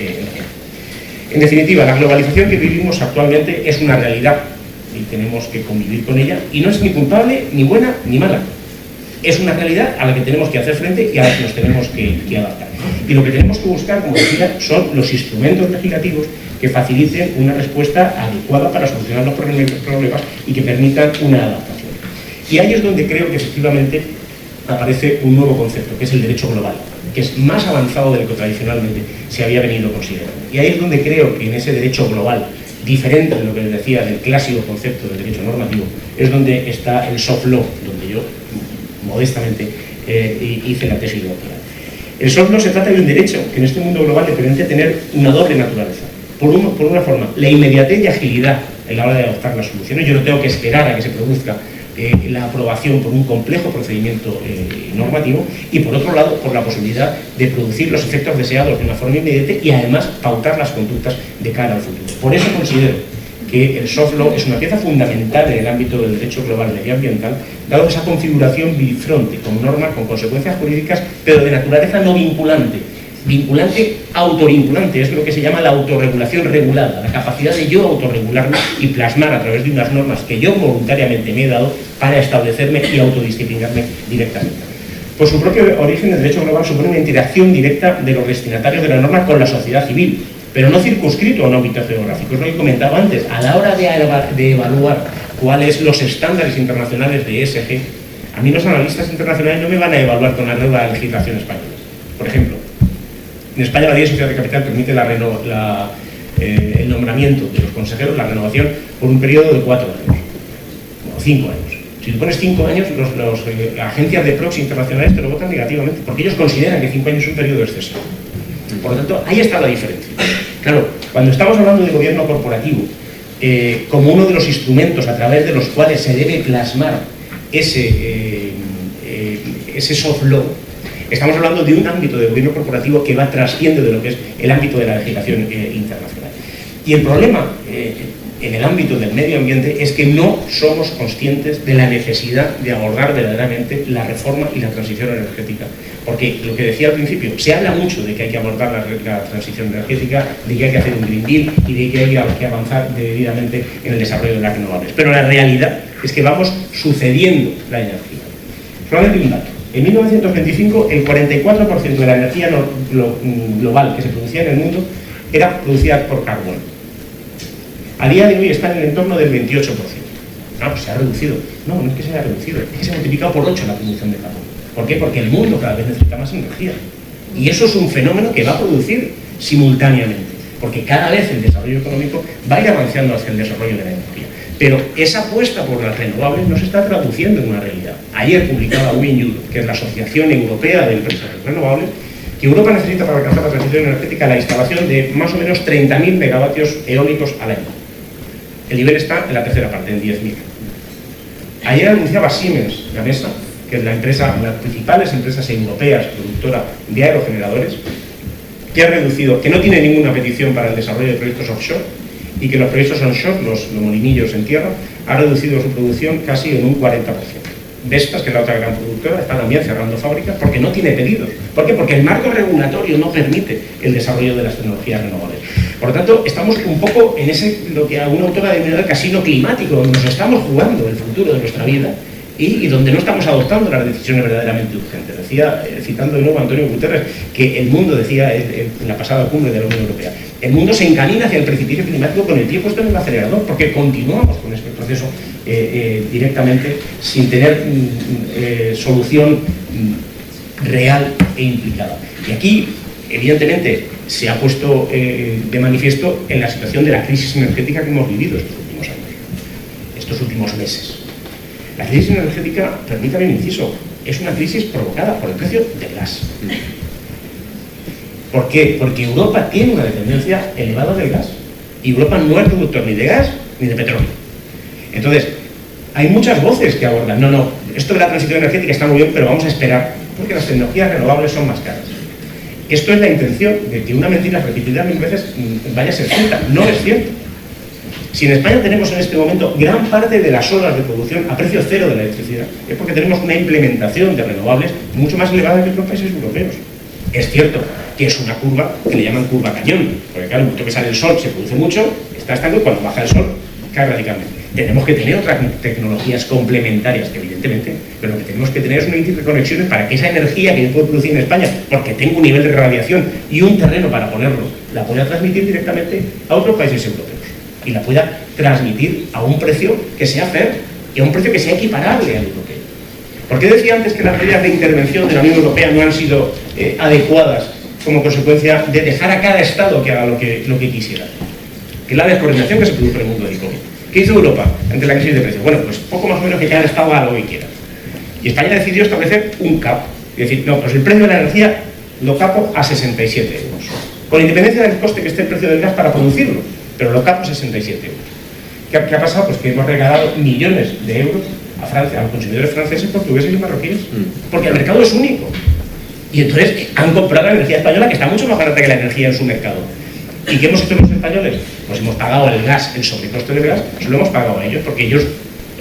en definitiva, la globalización que vivimos actualmente es una realidad y tenemos que convivir con ella, y no es ni culpable, ni buena, ni mala. Es una realidad a la que tenemos que hacer frente y a la que nos tenemos que adaptar. Y lo que tenemos que buscar, como decía, son los instrumentos legislativos que faciliten una respuesta adecuada para solucionar los problemas y que permitan una adaptación. Y ahí es donde creo que efectivamente aparece un nuevo concepto, que es el derecho global, que es más avanzado de lo que tradicionalmente se había venido considerando. Y ahí es donde creo que en ese derecho global, diferente de lo que les decía del clásico concepto del derecho normativo, es donde está el soft law, donde yo modestamente hice la tesis doctoral. El soft law se trata de un derecho que en este mundo global le permite tener una doble naturaleza. Por una forma, la inmediatez y agilidad en la hora de adoptar las soluciones. Yo no tengo que esperar a que se produzca la aprobación por un complejo procedimiento normativo, y por otro lado por la posibilidad de producir los efectos deseados de una forma inmediata y además pautar las conductas de cara al futuro. Por eso considero que el soft law es una pieza fundamental en el ámbito del derecho global medioambiental, dado esa configuración bifronte, con normas, con consecuencias jurídicas, pero de naturaleza no vinculante. Vinculante, autorregulante, es lo que se llama la autorregulación regulada, la capacidad de yo autorregularme y plasmar a través de unas normas que yo voluntariamente me he dado para establecerme y autodisciplinarme directamente. Por su propio origen, el derecho global supone una interacción directa de los destinatarios de la norma con la sociedad civil, pero no circunscrito a un ámbito geográfico. Es lo que comentaba antes, a la hora de evaluar cuáles los estándares internacionales de ESG, a mí los analistas internacionales no me van a evaluar con arreglo a la legislación española. Por ejemplo, en España la ley de sociedad de capital permite el nombramiento de los consejeros, la renovación, por un periodo de 4 años, o 5 años. Si tú pones 5 años, las agencias de proxy internacionales te lo votan negativamente, porque ellos consideran que 5 años es un periodo excesivo. Por lo tanto, ahí está la diferencia. Claro, cuando estamos hablando de gobierno corporativo, como uno de los instrumentos a través de los cuales se debe plasmar ese soft law, Estamos hablando de un ámbito de gobierno corporativo que va trasciende de lo que es el ámbito de la legislación internacional. Y el problema en el ámbito del medio ambiente es que no somos conscientes de la necesidad de abordar verdaderamente la reforma y la transición energética. Porque lo que decía al principio, se habla mucho de que hay que abordar la transición energética, de que hay que hacer un Green Deal y de que hay que avanzar debidamente en el desarrollo de las renovables. Pero la realidad es que vamos sucediendo la energía. Solamente un dato. En 1925, el 44% de la energía global que se producía en el mundo era producida por carbón. A día de hoy está en el entorno del 28%. Ah, pues se ha reducido. No, no es que se haya reducido, es que se ha multiplicado por 8 la producción de carbón. ¿Por qué? Porque el mundo cada vez necesita más energía. Y eso es un fenómeno que va a producir simultáneamente, porque cada vez el desarrollo económico va a ir avanzando hacia el desarrollo de la energía. Pero esa apuesta por las renovables no se está traduciendo en una realidad. Ayer publicaba Wind Europe, que es la Asociación Europea de Empresas Renovables, que Europa necesita para alcanzar la transición energética la instalación de más o menos 30.000 megavatios eólicos al año. El nivel está en la tercera parte, en 10.000. Ayer anunciaba Siemens Gamesa, que es la empresa, una de las principales empresas europeas productora de aerogeneradores, que ha reducido, que no tiene ninguna petición para el desarrollo de proyectos offshore y que los proyectos onshore, los molinillos en tierra, ha reducido su producción casi en un 40%. Vestas, que es la otra gran productora, está también cerrando fábricas porque no tiene pedidos. ¿Por qué? Porque el marco regulatorio no permite el desarrollo de las tecnologías renovables. Por lo tanto, estamos un poco en ese, lo que alguna autora denomina el casino climático, donde nos estamos jugando el futuro de nuestra vida y donde no estamos adoptando las decisiones verdaderamente urgentes. Decía, citando de nuevo a Antonio Guterres, que el mundo, decía en la pasada cumbre de la Unión Europea, el mundo se encamina hacia el precipicio climático con el pie puesto en el acelerador, porque continuamos con este proceso directamente sin tener solución real e implicada. Y aquí, evidentemente, se ha puesto de manifiesto en la situación de la crisis energética que hemos vivido estos últimos años, estos últimos meses. La crisis energética, permítame un inciso, es una crisis provocada por el precio del gas. ¿Por qué? Porque Europa tiene una dependencia elevada del gas. Y Europa no es productor ni de gas ni de petróleo. Entonces, hay muchas voces que abordan, no, esto de la transición energética está muy bien, pero vamos a esperar, porque las tecnologías renovables son más caras. Esto es la intención de que una mentira repetida 1000 veces vaya a ser cierta. No es cierto. Si en España tenemos en este momento gran parte de las horas de producción a precio cero de la electricidad, es porque tenemos una implementación de renovables mucho más elevada que otros países europeos. Es cierto que es una curva que le llaman curva cañón, porque claro, en el momento que sale el sol se produce mucho, está estando, y cuando baja el sol cae radicalmente. Tenemos que tener otras tecnologías complementarias, que evidentemente, pero lo que tenemos que tener es una interconexión para que esa energía que yo puedo producir en España, porque tengo un nivel de radiación y un terreno para ponerlo, la pueda transmitir directamente a otros países europeos y la pueda transmitir a un precio que sea fair y a un precio que sea equiparable al europeo. ¿Por qué decía antes que las medidas de intervención de la Unión Europea no han sido adecuadas como consecuencia de dejar a cada Estado que haga lo que quisiera? Que es la descoordinación que se produjo en el mundo del COVID. ¿Qué hizo Europa ante la crisis de precios? Bueno, pues poco más o menos que cada Estado haga lo que quiera. Y España decidió establecer un cap. Es decir, no, pues el precio de la energía lo capo a 67 euros. Con independencia del coste que esté el precio del gas para producirlo, pero lo capo a 67 euros. ¿Qué ha pasado? Pues que hemos regalado millones de euros a Francia, a los consumidores franceses, portugueses y marroquíes, porque el mercado es único. Y entonces han comprado la energía española, que está mucho más barata que la energía en su mercado. ¿Y qué hemos hecho los españoles? Pues hemos pagado el gas, el sobrecoste del gas, se lo hemos pagado a ellos, porque ellos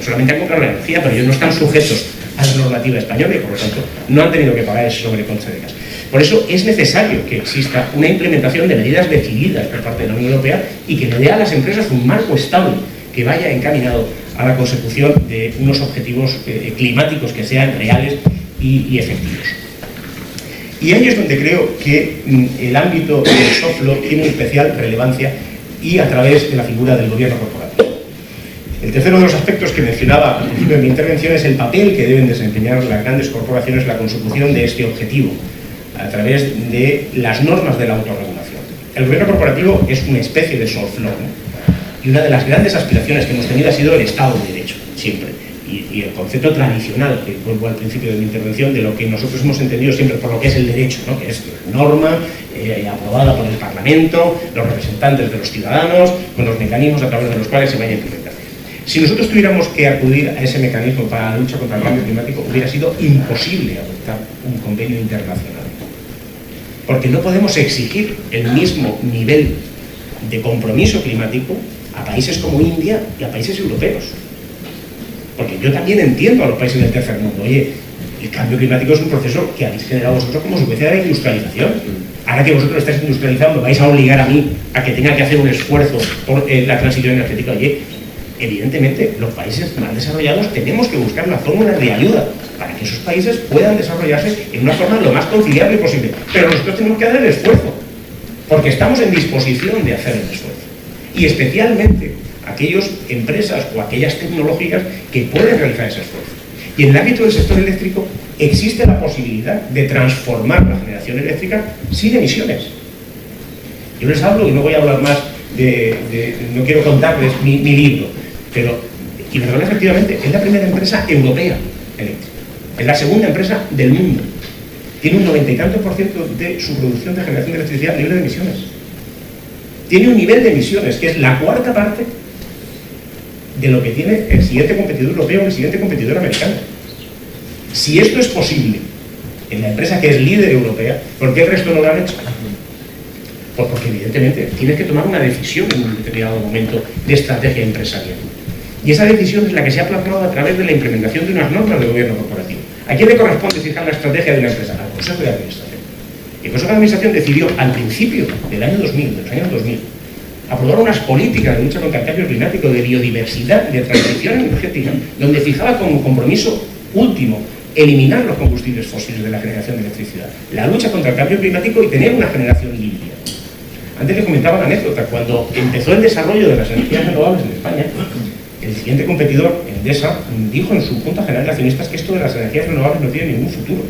solamente han comprado la energía, pero ellos no están sujetos a la normativa española y por lo tanto no han tenido que pagar ese sobrecoste de gas. Por eso es necesario que exista una implementación de medidas decididas por parte de la Unión Europea y que le dé a las empresas un marco estable que vaya encaminado a la consecución de unos objetivos climáticos que sean reales y efectivos. Y ahí es donde creo que el ámbito del soft law tiene especial relevancia y a través de la figura del gobierno corporativo. El tercero de los aspectos que mencionaba al principio de mi intervención es el papel que deben desempeñar las grandes corporaciones en la consecución de este objetivo a través de las normas de la autorregulación. El gobierno corporativo es una especie de soft law, ¿no? Y una de las grandes aspiraciones que hemos tenido ha sido el Estado de Derecho, siempre. Y el concepto tradicional, que vuelvo al principio de mi intervención, de lo que nosotros hemos entendido siempre por lo que es el derecho, ¿no? Que es norma aprobada por el Parlamento, los representantes de los ciudadanos, con los mecanismos a través de los cuales se vaya a implementar. Si nosotros tuviéramos que acudir a ese mecanismo para la lucha contra el cambio climático, hubiera sido imposible adoptar un convenio internacional. Porque no podemos exigir el mismo nivel de compromiso climático a países como India y a países europeos. Porque yo también entiendo a los países del tercer mundo. Oye, el cambio climático es un proceso que habéis generado vosotros como consecuencia de la industrialización. Ahora que vosotros estáis industrializando, vais a obligar a mí a que tenga que hacer un esfuerzo por la transición energética. Oye, evidentemente, los países más desarrollados tenemos que buscar una fórmula de ayuda para que esos países puedan desarrollarse en una forma lo más conciliable posible. Pero nosotros tenemos que hacer el esfuerzo, porque estamos en disposición de hacer el esfuerzo. Y especialmente aquellas empresas o aquellas tecnológicas que pueden realizar ese esfuerzo. Y en el ámbito del sector eléctrico existe la posibilidad de transformar la generación eléctrica sin emisiones. Yo les hablo, y no voy a hablar más no quiero contarles mi libro, pero Iberdrola efectivamente es la primera empresa europea eléctrica, es la segunda empresa del mundo, tiene un 90 y tantos % de su producción de generación de electricidad libre de emisiones, tiene un nivel de emisiones que es la cuarta parte de lo que tiene el siguiente competidor europeo o el siguiente competidor americano. Si esto es posible en la empresa que es líder europea, ¿por qué el resto no lo han hecho? Pues porque evidentemente tienes que tomar una decisión en un determinado momento de estrategia empresarial. Y esa decisión es la que se ha plasmado a través de la implementación de unas normas de gobierno corporativo. ¿A quién le corresponde fijar la estrategia de una empresa? Al Consejo de Administración. Y el Consejo de Administración decidió al principio del año 2000, de los años 2000, aprobar unas políticas de lucha contra el cambio climático, de biodiversidad, de transición energética, donde fijaba como compromiso último eliminar los combustibles fósiles de la generación de electricidad, la lucha contra el cambio climático y tener una generación limpia. Antes les comentaba la anécdota, cuando empezó el desarrollo de las energías renovables en España, el siguiente competidor, Endesa, dijo en su Junta General de Accionistas que esto de las energías renovables no tiene ningún futuro.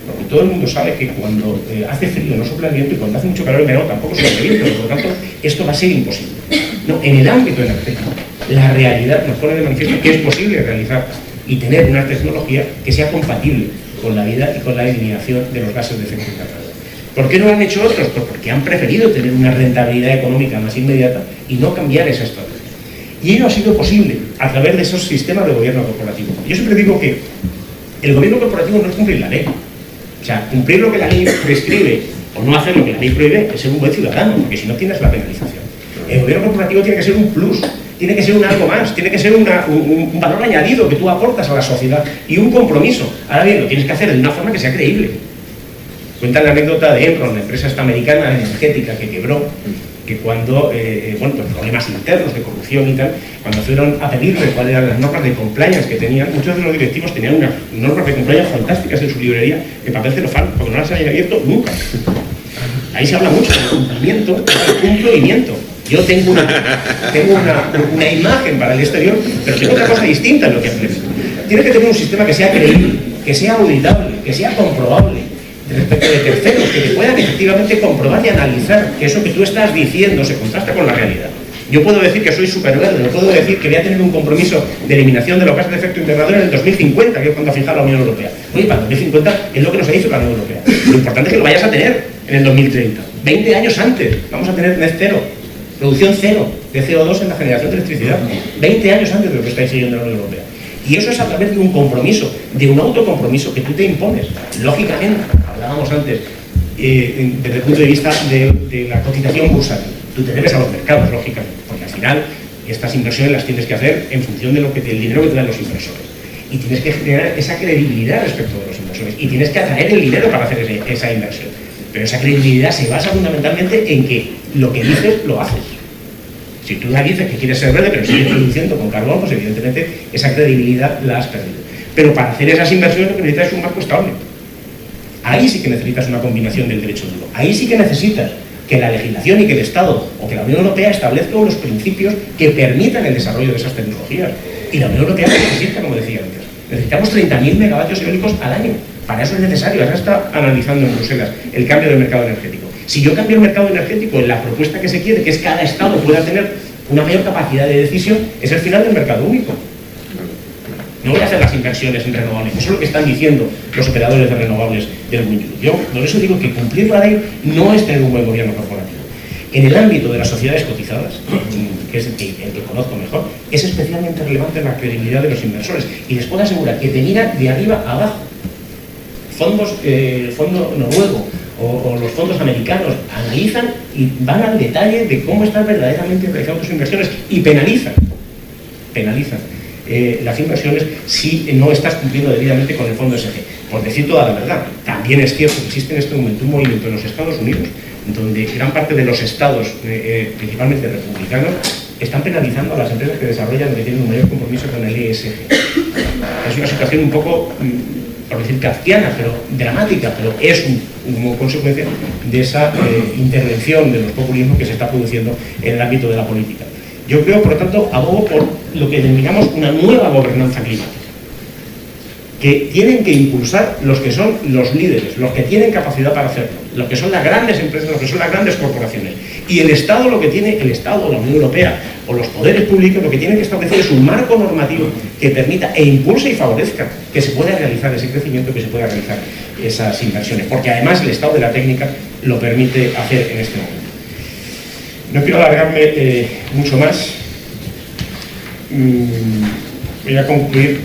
Porque todo el mundo sabe que cuando hace frío no sopla el viento y cuando hace mucho calor en verano tampoco sopla el viento, por lo tanto esto va a ser imposible. No, en el ámbito energético, la realidad nos pone de manifiesto que es posible realizar y tener una tecnología que sea compatible con la vida y con la eliminación de los gases de efecto invernadero. ¿Por qué no lo han hecho otros? Pues porque han preferido tener una rentabilidad económica más inmediata y no cambiar esa estrategia. Y ello ha sido posible a través de esos sistemas de gobierno corporativo. Yo siempre digo que el gobierno corporativo no es cumplir la ley. O sea, cumplir lo que la ley prescribe o no hacer lo que la ley prohíbe es ser un buen ciudadano, porque si no tienes la penalización. El gobierno corporativo tiene que ser un plus, tiene que ser un algo más, tiene que ser un valor añadido que tú aportas a la sociedad y un compromiso. Ahora bien, lo tienes que hacer de una forma que sea creíble. Cuentan la anécdota de Enron, la empresa esta americana energética que quebró, que cuando, pues problemas internos de corrupción y tal, cuando fueron a pedirle cuáles eran las normas de compliance que tenían, muchos de los directivos tenían unas normas de compliance fantásticas en su librería de papel celofán, porque no las habían abierto nunca. Ahí se habla mucho del cumplimiento, del cumplimiento. Yo tengo una imagen para el exterior, pero tengo otra cosa distinta en lo que implemento. Tienes que tener un sistema que sea creíble, que sea auditable, que sea comprobable, respecto de terceros, que te puedan efectivamente comprobar y analizar que eso que tú estás diciendo se contrasta con la realidad. Yo puedo decir que soy superverde, no puedo decir que voy a tener un compromiso de eliminación de los gases de efecto invernadero en el 2050, que es cuando ha fijado la Unión Europea. Oye, para el 2050 es lo que nos ha dicho la Unión Europea. Lo importante es que lo vayas a tener en el 2030. 20 años antes vamos a tener net cero, producción cero de CO2 en la generación de electricidad. 20 años antes de lo que está exigiendo la Unión Europea. Y eso es a través de un compromiso, de un autocompromiso que tú te impones. Lógicamente, hablábamos antes, desde el punto de vista de la cotización bursátil, tú te debes a los mercados, lógicamente, porque al final estas inversiones las tienes que hacer en función de del dinero que te dan los inversores. Y tienes que generar esa credibilidad respecto de los inversores. Y tienes que atraer el dinero para hacer esa inversión. Pero esa credibilidad se basa fundamentalmente en que lo que dices, lo haces. Si tú ya dices que quieres ser verde, pero sigues produciendo con carbón, pues evidentemente esa credibilidad la has perdido. Pero para hacer esas inversiones lo que necesitas es un marco estable. Ahí sí que necesitas una combinación del derecho duro. Ahí sí que necesitas que la legislación y que el Estado o que la Unión Europea establezca unos principios que permitan el desarrollo de esas tecnologías. Y la Unión Europea necesita, como decía antes, necesitamos 30.000 megavatios eólicos al año. Para eso es necesario, ahora está analizando en Bruselas el cambio del mercado energético. Si yo cambio el mercado energético en la propuesta que se quiere, que es que cada Estado pueda tener una mayor capacidad de decisión, es el final del mercado único. No voy a hacer las inversiones en renovables, eso es lo que están diciendo los operadores de renovables del mundo. Yo por eso digo que cumplir la ley no es tener un buen gobierno corporativo. en el ámbito de las sociedades cotizadas, que es el que conozco mejor, es especialmente relevante la credibilidad de los inversores. Y les puedo asegurar que te miran de arriba a abajo. El fondo noruego o los fondos americanos analizan y van al detalle de cómo están verdaderamente realizando sus inversiones y penalizan las inversiones si no estás cumpliendo debidamente con el fondo SG. Por decir toda la verdad, también es cierto que existe en este momento un movimiento en los Estados Unidos donde gran parte de los estados, principalmente republicanos, están penalizando a las empresas que desarrollan o que tienen un mayor compromiso con el ESG. Es una situación un poco, por decir kafkiana, pero dramática, pero es como consecuencia de esa intervención de los populismos que se está produciendo en el ámbito de la política. Yo creo, por lo tanto, abogo por lo que denominamos una nueva gobernanza climática, que tienen que impulsar los que son los líderes, los que tienen capacidad para hacerlo, los que son las grandes empresas, los que son las grandes corporaciones. Y el Estado, lo que tiene el Estado, la Unión Europea o los poderes públicos, lo que tienen que establecer es un marco normativo que permita e impulse y favorezca que se pueda realizar ese crecimiento, que se pueda realizar esas inversiones, porque además el estado de la técnica lo permite hacer en este momento. No quiero alargarme mucho más. Voy a concluir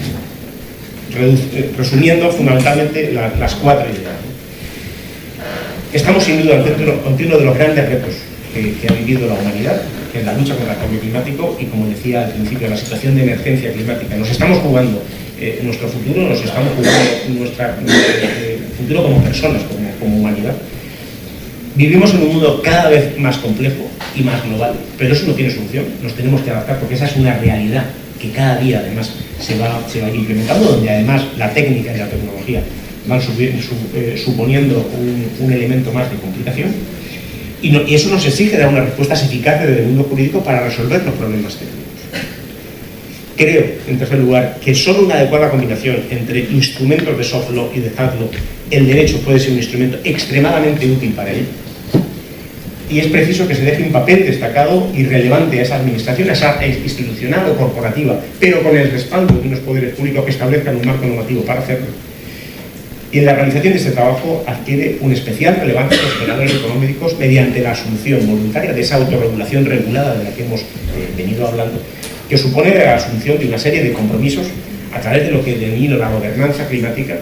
resumiendo fundamentalmente las 4 ideas. Estamos sin duda ante uno de los grandes retos que ha vivido la humanidad, que es la lucha contra el cambio climático y, como decía al principio, la situación de emergencia climática. Nos estamos jugando nuestro futuro, nos estamos jugando nuestro futuro como personas, como humanidad. Vivimos en un mundo cada vez más complejo y más global, pero eso no tiene solución, nos tenemos que adaptar porque esa es una realidad que cada día además se va a ir implementando, donde además la técnica y la tecnología van suponiendo un elemento más de complicación, y eso nos exige dar unas respuestas eficaces desde el mundo jurídico para resolver los problemas que tenemos. Creo, en tercer lugar, que solo una adecuada combinación entre instrumentos de soft law y de hard law, el derecho puede ser un instrumento extremadamente útil para ello. Y es preciso que se deje un papel destacado y relevante a esa administración, a esa institucional o corporativa, pero con el respaldo de unos poderes públicos que establezcan un marco normativo para hacerlo. Y en la realización de este trabajo adquiere una especial relevancia los operadores económicos mediante la asunción voluntaria de esa autorregulación regulada de la que hemos venido hablando, que supone la asunción de una serie de compromisos a través de lo que denomino la gobernanza climática,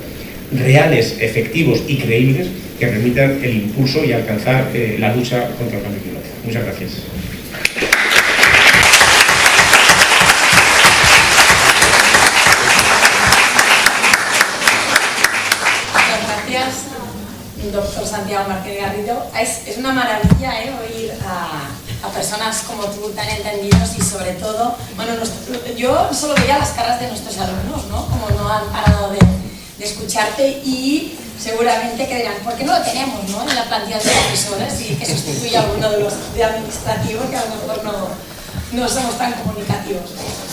reales, efectivos y creíbles, que permitan el impulso y alcanzar la lucha contra el cambio climático. Muchas gracias. Muchas gracias, doctor Santiago Márquez Garrido. Es una maravilla oír a personas como tú tan entendidos y sobre todo, bueno, yo solo veía las caras de nuestros alumnos, ¿no? Como no han parado de escucharte, y seguramente que dirán, ¿por qué no lo tenemos, ¿no?, en la plantilla de profesores y que sustituya a alguno de los de administrativo, que a lo mejor no somos tan comunicativos?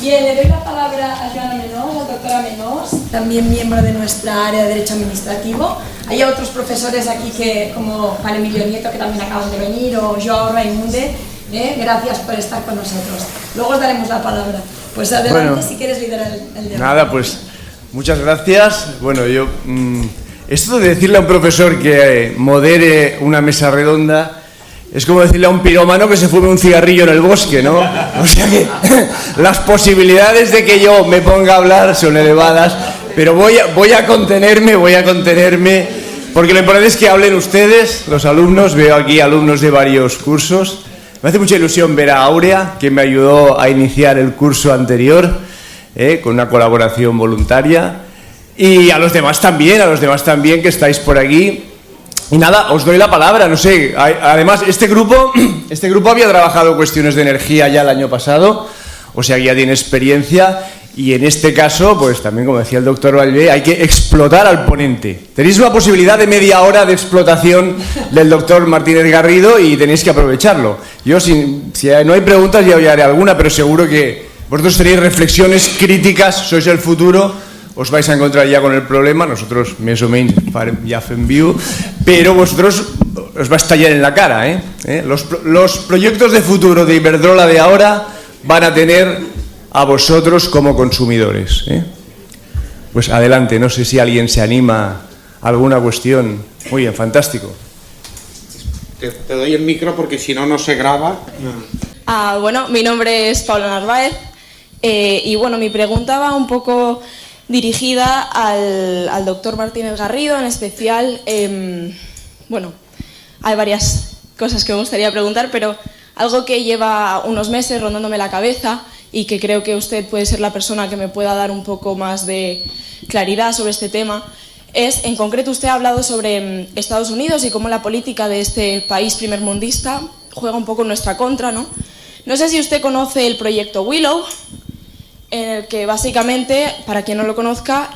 Bien, le doy la palabra a Joana Menós, a la doctora Menós, también miembro de nuestra área de Derecho Administrativo. Hay otros profesores aquí que, como Juan Emilio Nieto, que también acaban de venir, o Joao Raimunde. Gracias por estar con nosotros. Luego os daremos la palabra. Pues adelante, bueno, si quieres liderar el debate. Nada, pues muchas gracias. Bueno, yo esto de decirle a un profesor que modere una mesa redonda es como decirle a un pirómano que se fume un cigarrillo en el bosque, ¿no? O sea que las posibilidades de que yo me ponga a hablar son elevadas, pero voy a contenerme, porque lo importante es que hablen ustedes, los alumnos. Veo aquí alumnos de varios cursos. Me hace mucha ilusión ver a Áurea, que me ayudó a iniciar el curso anterior, con una colaboración voluntaria, y a los demás también que estáis por aquí. Y nada, os doy la palabra. No sé, además este grupo había trabajado cuestiones de energía ya el año pasado, o sea que ya tiene experiencia, y en este caso, pues también, como decía el doctor Vallvé, hay que explotar al ponente. Tenéis una posibilidad de media hora de explotación del doctor Martínez Garrido y tenéis que aprovecharlo. Yo, si no hay preguntas, ya os haré alguna, pero seguro que vosotros tenéis reflexiones críticas, sois el futuro, os vais a encontrar ya con el problema. Nosotros, més o menys, ya fem viu, pero vosotros os va a estallar en la cara, Los proyectos de futuro de Iberdrola de ahora van a tener a vosotros como consumidores, Pues adelante, no sé si alguien se anima a alguna cuestión. Muy bien, fantástico. Te doy el micro porque si no, no se graba. Bueno, mi nombre es Paula Narváez y bueno, mi pregunta va un poco dirigida al doctor Martínez Garrido, en especial. Bueno, hay varias cosas que me gustaría preguntar, pero algo que lleva unos meses rondándome la cabeza y que creo que usted puede ser la persona que me pueda dar un poco más de claridad sobre este tema es, en concreto, usted ha hablado sobre Estados Unidos y cómo la política de este país primermundista juega un poco en nuestra contra, ¿no? No sé si usted conoce el proyecto Willow, en el que básicamente, para quien no lo conozca,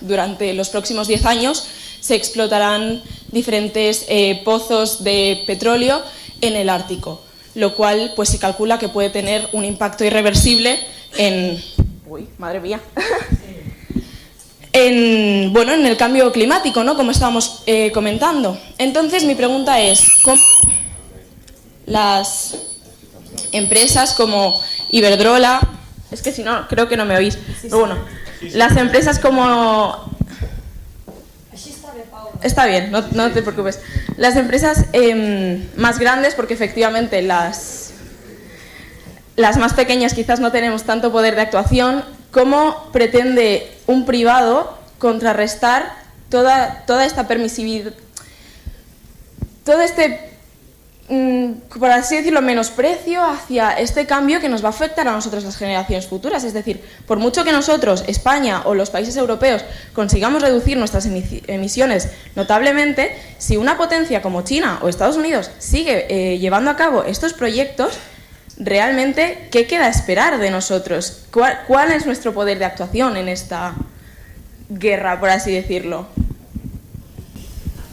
durante los próximos 10 años se explotarán diferentes pozos de petróleo en el Ártico, lo cual pues se calcula que puede tener un impacto irreversible en... Uy, madre mía. En el cambio climático, ¿no? Como estábamos comentando. Entonces mi pregunta es, ¿cómo las empresas como Iberdrola, es que si no, creo que no me oís, pero bueno, las empresas como... Está bien, no te preocupes. Las empresas más grandes, porque efectivamente las más pequeñas quizás no tenemos tanto poder de actuación, ¿cómo pretende un privado contrarrestar toda esta permisividad, todo este, por así decirlo, menosprecio hacia este cambio que nos va a afectar a nosotros, las generaciones futuras? Es decir, por mucho que nosotros, España o los países europeos, consigamos reducir nuestras emisiones notablemente, si una potencia como China o Estados Unidos sigue llevando a cabo estos proyectos, realmente, ¿qué queda esperar de nosotros? ¿Cuál es nuestro poder de actuación en esta guerra, por así decirlo?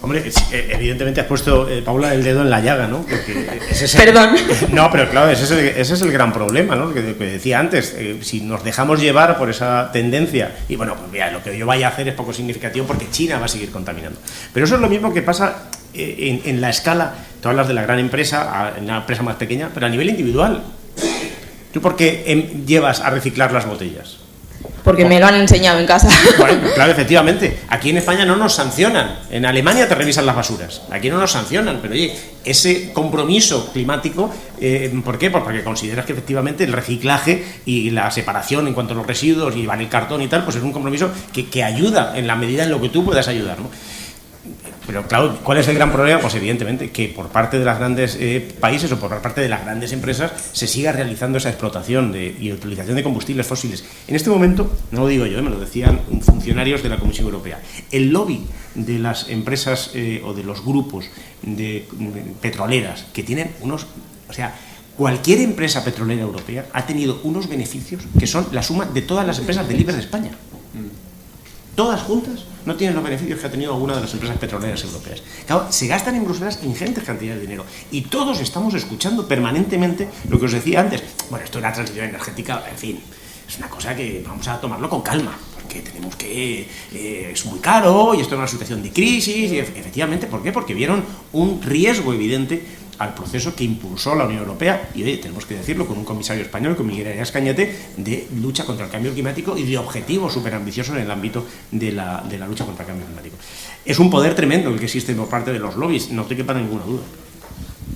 Hombre, evidentemente has puesto, Paula, el dedo en la llaga, ¿no? Porque Perdón. No, pero claro, ese es el gran problema, ¿no? Que decía antes, si nos dejamos llevar por esa tendencia, y bueno, pues mira, lo que yo vaya a hacer es poco significativo porque China va a seguir contaminando. Pero eso es lo mismo que pasa en la escala, tú hablas de la gran empresa, en una empresa más pequeña, pero a nivel individual. ¿Tú por qué llevas a reciclar las botellas? Porque me lo han enseñado en casa. Bueno, claro, efectivamente. Aquí en España no nos sancionan. En Alemania te revisan las basuras. Aquí no nos sancionan. Pero oye, ese compromiso climático, ¿por qué? Pues porque consideras que efectivamente el reciclaje y la separación en cuanto a los residuos y van el cartón y tal, pues es un compromiso que ayuda en la medida en lo que tú puedas ayudar, ¿no? Pero claro, ¿cuál es el gran problema? Pues evidentemente que por parte de los grandes países o por parte de las grandes empresas se siga realizando esa explotación y utilización de combustibles fósiles. En este momento, no lo digo yo, me lo decían funcionarios de la Comisión Europea, el lobby de las empresas o de los grupos de petroleras que tienen unos... O sea, cualquier empresa petrolera europea ha tenido unos beneficios que son la suma de todas las empresas del IBEX de España. Todas juntas no tienen los beneficios que ha tenido alguna de las empresas petroleras europeas. Claro, se gastan en Bruselas ingentes cantidades de dinero y todos estamos escuchando permanentemente lo que os decía antes. Bueno, esto es la transición energética, en fin, es una cosa que vamos a tomarlo con calma, porque tenemos que... es muy caro y esto es una situación de crisis y efectivamente, ¿por qué? Porque vieron un riesgo evidente al proceso que impulsó la Unión Europea, y oye, tenemos que decirlo, con un comisario español, con Miguel Arias Cañete, de lucha contra el cambio climático y de objetivos súper ambiciosos en el ámbito de la lucha contra el cambio climático. Es un poder tremendo el que existe por parte de los lobbies, no te quepa ninguna duda.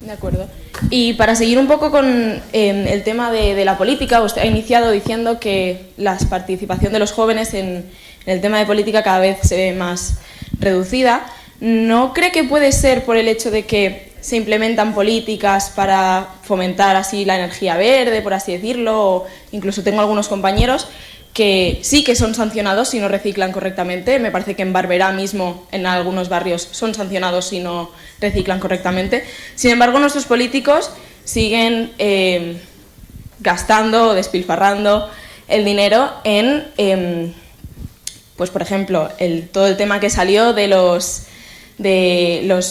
De acuerdo. Y para seguir un poco con el tema de la política, usted ha iniciado diciendo que la participación de los jóvenes en el tema de política cada vez se ve más reducida. ¿No cree que puede ser por el hecho de que se implementan políticas para fomentar así la energía verde, por así decirlo? O incluso tengo algunos compañeros que sí que son sancionados si no reciclan correctamente. Me parece que en Barberá mismo, en algunos barrios, son sancionados si no reciclan correctamente. Sin embargo, nuestros políticos siguen gastando o despilfarrando el dinero en, pues por ejemplo, todo el tema que salió de los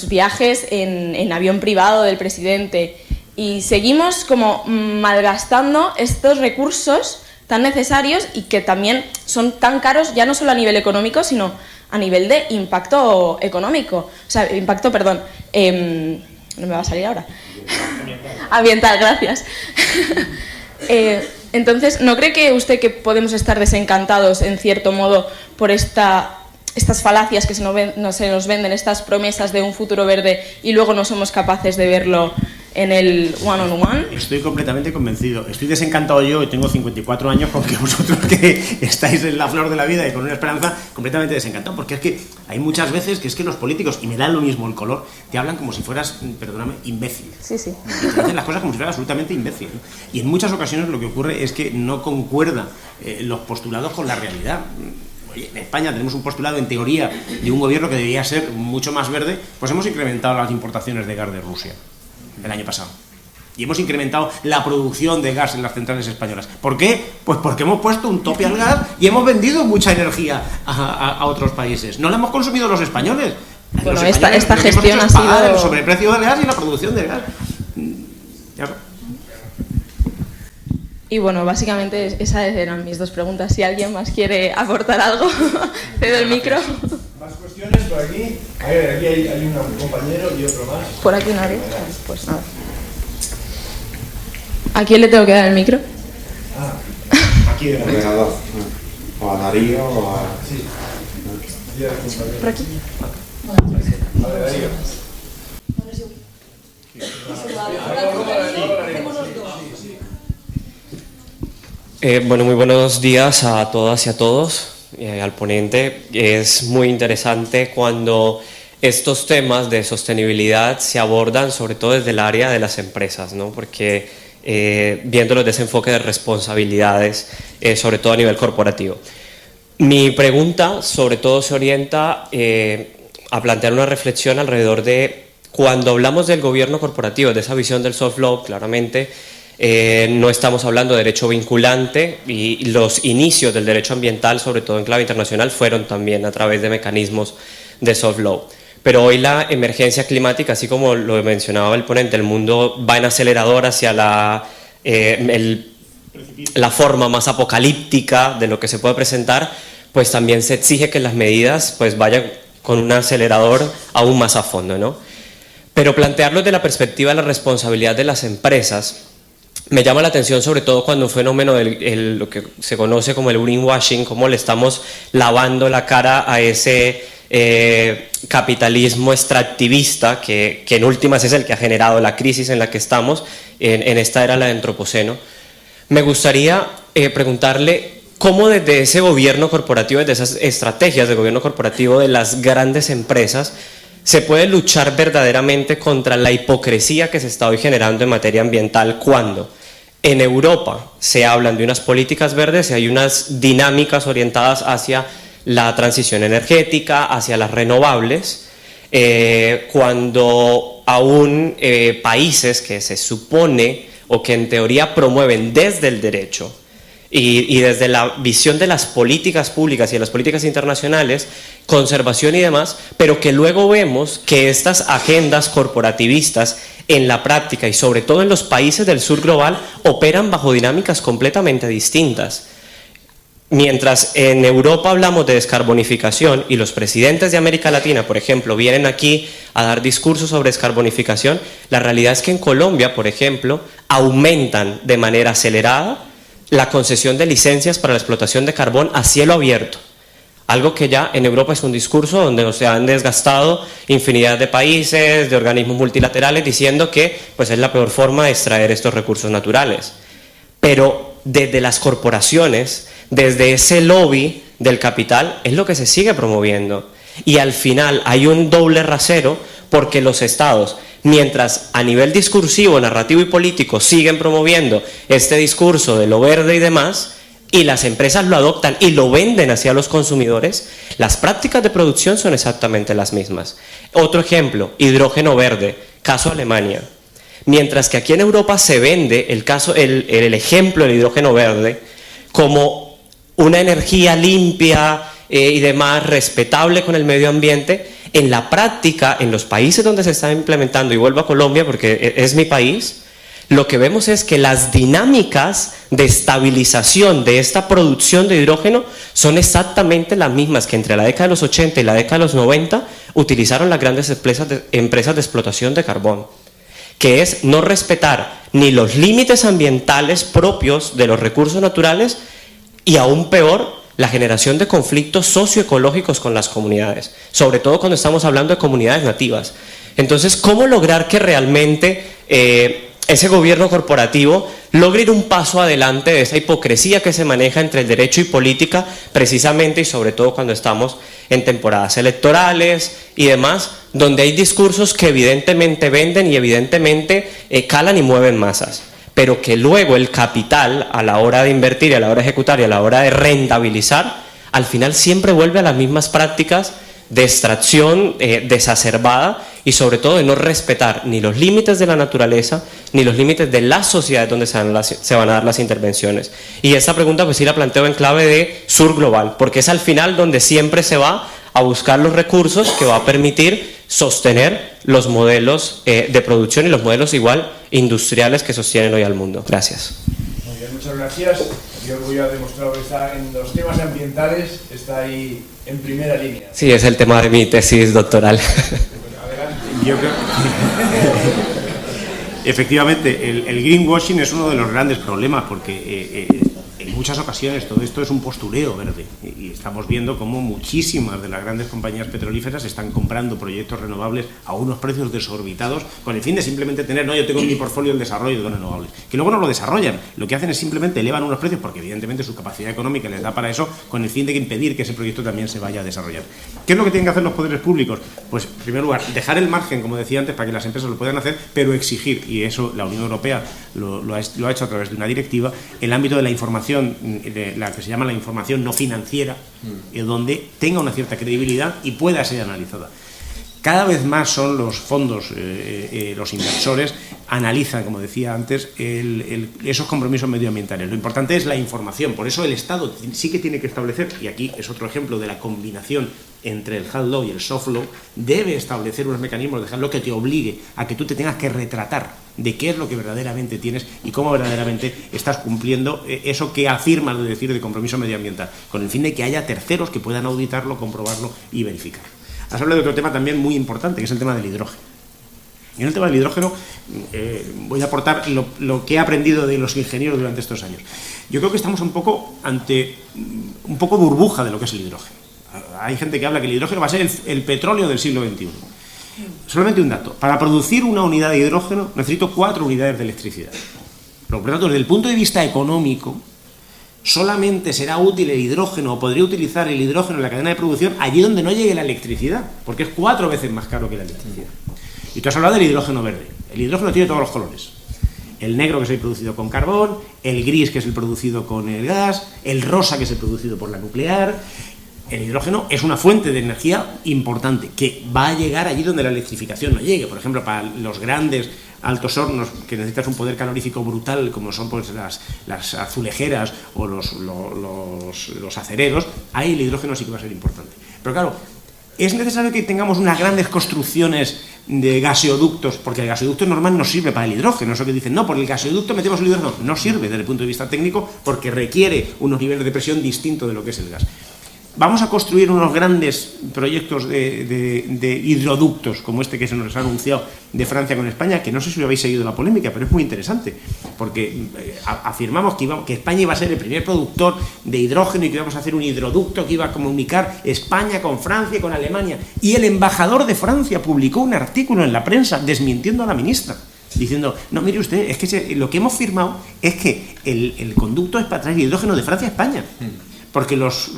viajes en avión privado del presidente, y seguimos como malgastando estos recursos tan necesarios y que también son tan caros, ya no solo a nivel económico, sino a nivel de impacto económico, o sea, impacto, perdón, no me va a salir ahora, ambiental, gracias. Entonces, ¿no cree que usted que podemos estar desencantados, en cierto modo, por esta estas falacias que se nos venden, estas promesas de un futuro verde y luego no somos capaces de verlo en el one-on-one? Estoy completamente convencido. Estoy desencantado yo, y tengo 54 años, con que vosotros que estáis en la flor de la vida y con una esperanza, completamente desencantado, porque es que hay muchas veces que es que los políticos, y me dan lo mismo el color, te hablan como si fueras, perdóname, imbécil. Sí, sí. Y te hacen las cosas como si fueras absolutamente imbécil. Y en muchas ocasiones lo que ocurre es que no concuerda los postulados con la realidad. Oye, en España tenemos un postulado, en teoría, de un gobierno que debería ser mucho más verde, pues hemos incrementado las importaciones de gas de Rusia el año pasado. Y hemos incrementado la producción de gas en las centrales españolas. ¿Por qué? Pues porque hemos puesto un tope al gas y hemos vendido mucha energía a otros países. No la hemos consumido los españoles. Bueno, Los españoles esta lo que hemos gestión hecho ha es pagar sido... el sobreprecio del gas y la producción del gas. Ya. Y bueno, básicamente esas eran mis dos preguntas. Si alguien más quiere aportar algo, cedo el micro. Más cuestiones por aquí. A ver, aquí hay un compañero y otro más. Por aquí nadie. Pues nada. ¿A quién le tengo que dar el micro? Aquí de la Ordenador. O a Darío o a... Sí. Por aquí. A ver, Darío. Bueno, muy buenos días a todas y a todos, al ponente. Es muy interesante cuando estos temas de sostenibilidad se abordan sobre todo desde el área de las empresas, ¿no? Porque viéndolo desde ese enfoque de responsabilidades, sobre todo a nivel corporativo. Mi pregunta sobre todo se orienta a plantear una reflexión alrededor de cuando hablamos del gobierno corporativo, de esa visión del soft law, claramente, no estamos hablando de derecho vinculante, y los inicios del derecho ambiental, sobre todo en clave internacional, fueron también a través de mecanismos de soft law. Pero hoy la emergencia climática, así como lo mencionaba el ponente, el mundo va en acelerador hacia la forma más apocalíptica de lo que se puede presentar, pues también se exige que las medidas pues vayan con un acelerador aún más a fondo, ¿no? Pero plantearlo desde la perspectiva de la responsabilidad de las empresas me llama la atención, sobre todo cuando un fenómeno lo que se conoce como el greenwashing, cómo le estamos lavando la cara a ese capitalismo extractivista que en últimas es el que ha generado la crisis en la que estamos en esta era del antropoceno. Me gustaría preguntarle cómo desde ese gobierno corporativo, desde esas estrategias de gobierno corporativo de las grandes empresas, se puede luchar verdaderamente contra la hipocresía que se está hoy generando en materia ambiental, cuando en Europa se hablan de unas políticas verdes y hay unas dinámicas orientadas hacia la transición energética, hacia las renovables, cuando aún países que se supone o que en teoría promueven desde el derecho y desde la visión de las políticas públicas y de las políticas internacionales, conservación y demás, pero que luego vemos que estas agendas corporativistas en la práctica y sobre todo en los países del sur global operan bajo dinámicas completamente distintas. Mientras en Europa hablamos de descarbonificación y los presidentes de América Latina, por ejemplo, vienen aquí a dar discursos sobre descarbonificación, la realidad es que en Colombia, por ejemplo, aumentan de manera acelerada la concesión de licencias para la explotación de carbón a cielo abierto. Algo que ya en Europa es un discurso donde se han desgastado infinidad de países, de organismos multilaterales, diciendo que pues, es la peor forma de extraer estos recursos naturales. Pero desde las corporaciones, desde ese lobby del capital, es lo que se sigue promoviendo. Y al final hay un doble rasero, porque los estados, mientras a nivel discursivo, narrativo y político siguen promoviendo este discurso de lo verde y demás, y las empresas lo adoptan y lo venden hacia los consumidores, las prácticas de producción son exactamente las mismas. Otro ejemplo, hidrógeno verde, caso Alemania. Mientras que aquí en Europa se vende el ejemplo del hidrógeno verde como una energía limpia y demás, respetable con el medio ambiente, en la práctica, en los países donde se está implementando, y vuelvo a Colombia porque es mi país, lo que vemos es que las dinámicas de estabilización de esta producción de hidrógeno son exactamente las mismas que entre la década de los 80 y la década de los 90 utilizaron las grandes empresas de explotación de carbón, que es no respetar ni los límites ambientales propios de los recursos naturales y aún peor, la generación de conflictos socioecológicos con las comunidades, sobre todo cuando estamos hablando de comunidades nativas. Entonces, ¿cómo lograr que realmente ese gobierno corporativo logre ir un paso adelante de esa hipocresía que se maneja entre el derecho y política, precisamente y sobre todo cuando estamos en temporadas electorales y demás, donde hay discursos que evidentemente venden y evidentemente calan y mueven masas, pero que luego el capital, a la hora de invertir, a la hora de ejecutar y a la hora de rentabilizar, al final siempre vuelve a las mismas prácticas de extracción desacerbada y sobre todo de no respetar ni los límites de la naturaleza ni los límites de las sociedades donde se van a dar las intervenciones. Y esta pregunta pues sí la planteo en clave de sur global, porque es al final donde siempre se va a buscar los recursos que va a permitir sostener los modelos de producción y los modelos igual industriales que sostienen hoy al mundo. Gracias. Muy bien, muchas gracias. Yo voy a demostrar que está en los temas ambientales, está ahí en primera línea. Sí, es el tema de mi tesis doctoral. Adelante. Yo creo efectivamente, el greenwashing es uno de los grandes problemas, porque en muchas ocasiones todo esto es un postureo verde, y estamos viendo cómo muchísimas de las grandes compañías petrolíferas están comprando proyectos renovables a unos precios desorbitados con el fin de simplemente tener, no, yo tengo en mi portfolio el desarrollo de renovables, que luego no lo desarrollan, lo que hacen es simplemente elevan unos precios porque evidentemente su capacidad económica les da para eso, con el fin de impedir que ese proyecto también se vaya a desarrollar. ¿Qué es lo que tienen que hacer los poderes públicos? Pues en primer lugar, dejar el margen, como decía antes, para que las empresas lo puedan hacer, pero exigir, y eso la Unión Europea lo ha hecho a través de una directiva, el ámbito de la información, de la que se llama la información no financiera, donde tenga una cierta credibilidad y pueda ser analizada. Cada vez más son los fondos, los inversores analizan, como decía antes, esos compromisos medioambientales. Lo importante es la información, por eso el Estado sí que tiene que establecer, y aquí es otro ejemplo de la combinación entre el hard law y el soft law, debe establecer unos mecanismos de hard law que te obligue a que tú te tengas que retratar de qué es lo que verdaderamente tienes y cómo verdaderamente estás cumpliendo eso que afirmas de decir de compromiso medioambiental, con el fin de que haya terceros que puedan auditarlo, comprobarlo y verificar. Has hablado de otro tema también muy importante, que es el tema del hidrógeno. Y en el tema del hidrógeno voy a aportar lo que he aprendido de los ingenieros durante estos años. Yo creo que estamos un poco ante un poco burbuja de lo que es el hidrógeno. Hay gente que habla que el hidrógeno va a ser el petróleo del siglo XXI. Solamente un dato. Para producir una unidad de hidrógeno necesito 4 unidades de electricidad. Por lo tanto, desde el punto de vista económico, solamente será útil el hidrógeno, o podría utilizar el hidrógeno en la cadena de producción allí donde no llegue la electricidad, porque es 4 veces más caro que la electricidad. Y tú has hablado del hidrógeno verde. El hidrógeno tiene todos los colores. El negro, que es el producido con carbón, el gris, que es el producido con el gas, el rosa, que es el producido por la nuclear. El hidrógeno es una fuente de energía importante, que va a llegar allí donde la electrificación no llegue. Por ejemplo, para los grandes altos hornos que necesitas un poder calorífico brutal, como son pues las azulejeras o los acereros, ahí el hidrógeno sí que va a ser importante. Pero claro, es necesario que tengamos unas grandes construcciones de gaseoductos, porque el gaseoducto normal no sirve para el hidrógeno. Eso que dicen, no, por el gaseoducto metemos el hidrógeno, no sirve desde el punto de vista técnico, porque requiere unos niveles de presión distintos de lo que es el gas. Vamos a construir unos grandes proyectos de hidroductos, como este que se nos ha anunciado de Francia con España, que no sé si lo habéis seguido la polémica, pero es muy interesante, porque afirmamos que España iba a ser el primer productor de hidrógeno y que íbamos a hacer un hidroducto que iba a comunicar España con Francia y con Alemania. Y el embajador de Francia publicó un artículo en la prensa desmintiendo a la ministra, diciendo, no, mire usted, es que lo que hemos firmado es que el conducto es para traer hidrógeno de Francia a España. Porque los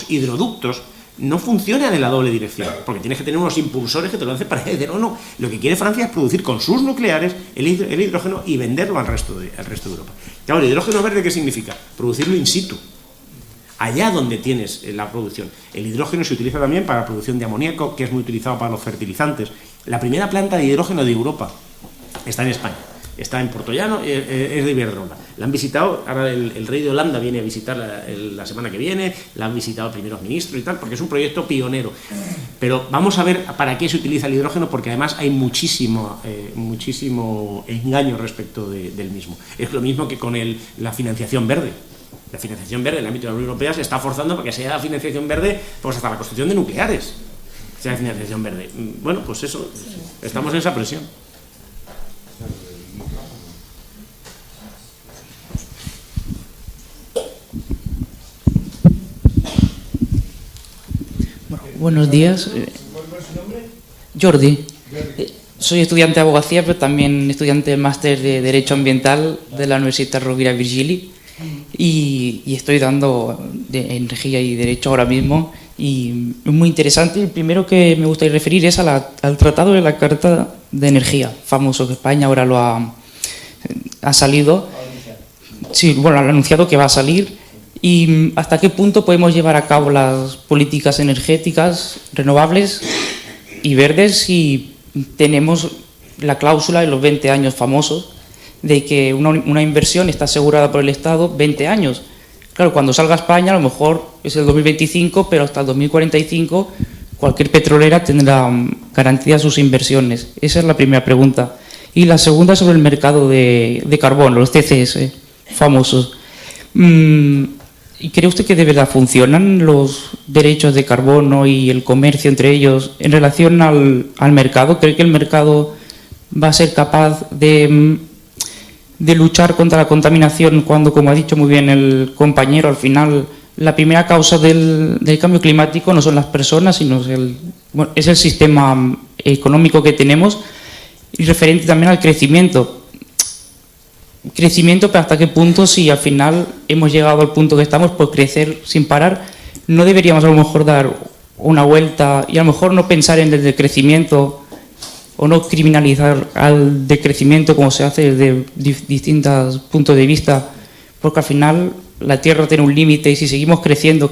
hidroductos no funcionan en la doble dirección, porque tienes que tener unos impulsores que te lo hacen para decir, no, lo que quiere Francia es producir con sus nucleares el hidrógeno y venderlo al resto de Europa. Claro, el hidrógeno verde, ¿qué significa? Producirlo in situ, allá donde tienes la producción. El hidrógeno se utiliza también para la producción de amoníaco, que es muy utilizado para los fertilizantes. La primera planta de hidrógeno de Europa está en España. Está en Portollano, es de Iberdrola. La han visitado, ahora el rey de Holanda viene a visitar la semana que viene, la han visitado primeros ministros y tal, porque es un proyecto pionero. Pero vamos a ver para qué se utiliza el hidrógeno, porque además hay muchísimo engaño respecto del mismo. Es lo mismo que con la financiación verde. La financiación verde en el ámbito de la Unión Europea se está forzando para que sea la financiación verde, pues hasta la construcción de nucleares, sea financiación verde. Bueno, pues eso, estamos en esa presión. Buenos días. Jordi. Soy estudiante de abogacía, pero también estudiante del máster de Derecho Ambiental de la Universitat Rovira i Virgili y estoy dando de energía y derecho ahora mismo y es muy interesante. El primero que me gustaría referir es al Tratado de la Carta de Energía, famoso, que España ahora lo ha salido. Sí, bueno, ha anunciado que va a salir. ¿Y hasta qué punto podemos llevar a cabo las políticas energéticas renovables y verdes si tenemos la cláusula de los 20 años famosos de que una inversión está asegurada por el Estado 20 años? Claro, cuando salga España a lo mejor es el 2025, pero hasta el 2045 cualquier petrolera tendrá garantía de sus inversiones. Esa es la primera pregunta. Y la segunda sobre el mercado de carbono, los CCS famosos. ¿Y cree usted que de verdad funcionan los derechos de carbono y el comercio entre ellos en relación al mercado? ¿Cree que el mercado va a ser capaz de luchar contra la contaminación cuando, como ha dicho muy bien el compañero, al final la primera causa del cambio climático no son las personas, sino es el sistema económico que tenemos? Y referente también al crecimiento, pero hasta qué punto, si al final hemos llegado al punto que estamos por crecer sin parar, no deberíamos a lo mejor dar una vuelta y a lo mejor no pensar en el decrecimiento o no criminalizar al decrecimiento como se hace desde distintos puntos de vista, porque al final la Tierra tiene un límite y si seguimos creciendo,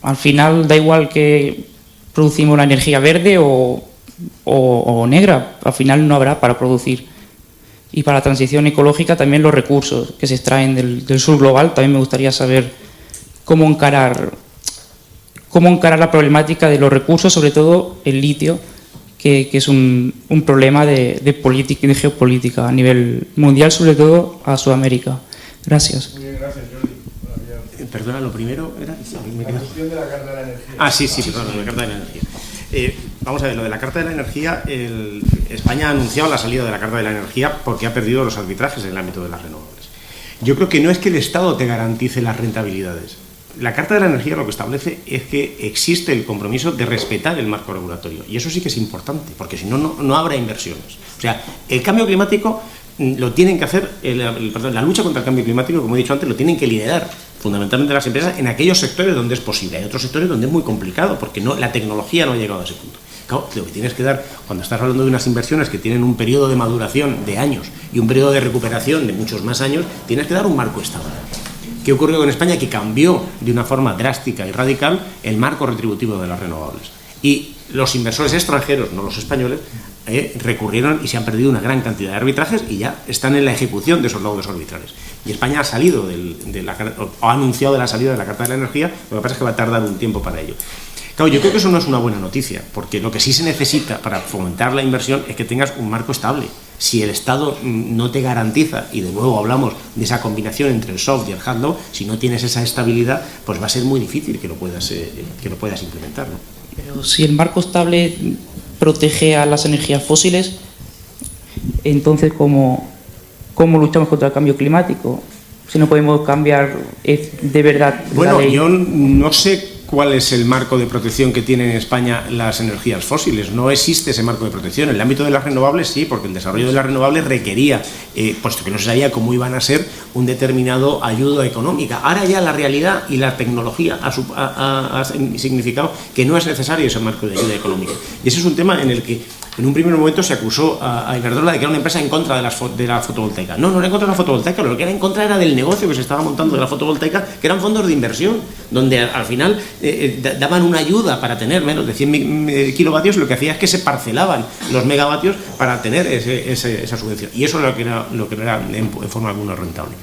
al final da igual que producimos una energía verde o negra, al final no habrá para producir. Y para la transición ecológica también los recursos que se extraen del sur global, también me gustaría saber cómo encarar la problemática de los recursos, sobre todo el litio, que es un problema de política y de geopolítica a nivel mundial, sobre todo a Sudamérica. Gracias. Muy bien, gracias, Jordi. Perdona, lo primero era... La cuestión de la Carta de la Energía. Sí, perdona, la Carta de la Energía. Vamos a ver, lo de la Carta de la Energía, España ha anunciado la salida de la Carta de la Energía porque ha perdido los arbitrajes en el ámbito de las renovables. Yo creo que no es que el Estado te garantice las rentabilidades. La Carta de la Energía lo que establece es que existe el compromiso de respetar el marco regulatorio, y eso sí que es importante, porque si no, no habrá inversiones. O sea, el cambio climático lo tienen que hacer, la lucha contra el cambio climático, como he dicho antes, lo tienen que liderar fundamentalmente las empresas en aquellos sectores donde es posible. Hay otros sectores donde es muy complicado, porque la tecnología no ha llegado a ese punto. Claro, lo que tienes que dar, cuando estás hablando de unas inversiones que tienen un periodo de maduración de años y un periodo de recuperación de muchos más años, tienes que dar un marco estable. ¿Qué ocurrió con España? Que cambió de una forma drástica y radical el marco retributivo de las renovables. Y los inversores extranjeros, no los españoles, recurrieron y se han perdido una gran cantidad de arbitrajes y ya están en la ejecución de esos laudos arbitrales. Y España ha salido ha anunciado la salida de la Carta de la Energía, lo que pasa es que va a tardar un tiempo para ello. Claro, yo creo que eso no es una buena noticia, porque lo que sí se necesita para fomentar la inversión es que tengas un marco estable. Si el Estado no te garantiza, y de nuevo hablamos de esa combinación entre el soft y el hard law, si no tienes esa estabilidad, pues va a ser muy difícil que lo puedas implementar, ¿no? Pero si el marco estable protege a las energías fósiles, entonces ¿cómo luchamos contra el cambio climático? Si no podemos cambiar de verdad la ley. Yo no sé cuál es el marco de protección que tienen en España las energías fósiles. No existe ese marco de protección. En el ámbito de las renovables sí, porque el desarrollo de las renovables requería, puesto que no se sabía cómo iban a ser, un determinado ayuda económica. Ahora ya la realidad y la tecnología ha significado que no es necesario ese marco de ayuda económica. Y ese es un tema en el que en un primer momento se acusó a Iberdrola de que era una empresa en contra de la fotovoltaica. No era en contra de la fotovoltaica, lo que era en contra era del negocio que se estaba montando de la fotovoltaica, que eran fondos de inversión, donde al final daban una ayuda para tener menos de 100 kilovatios, y lo que hacía es que se parcelaban los megavatios para tener esa subvención. Y eso es lo que no era en forma alguna rentable.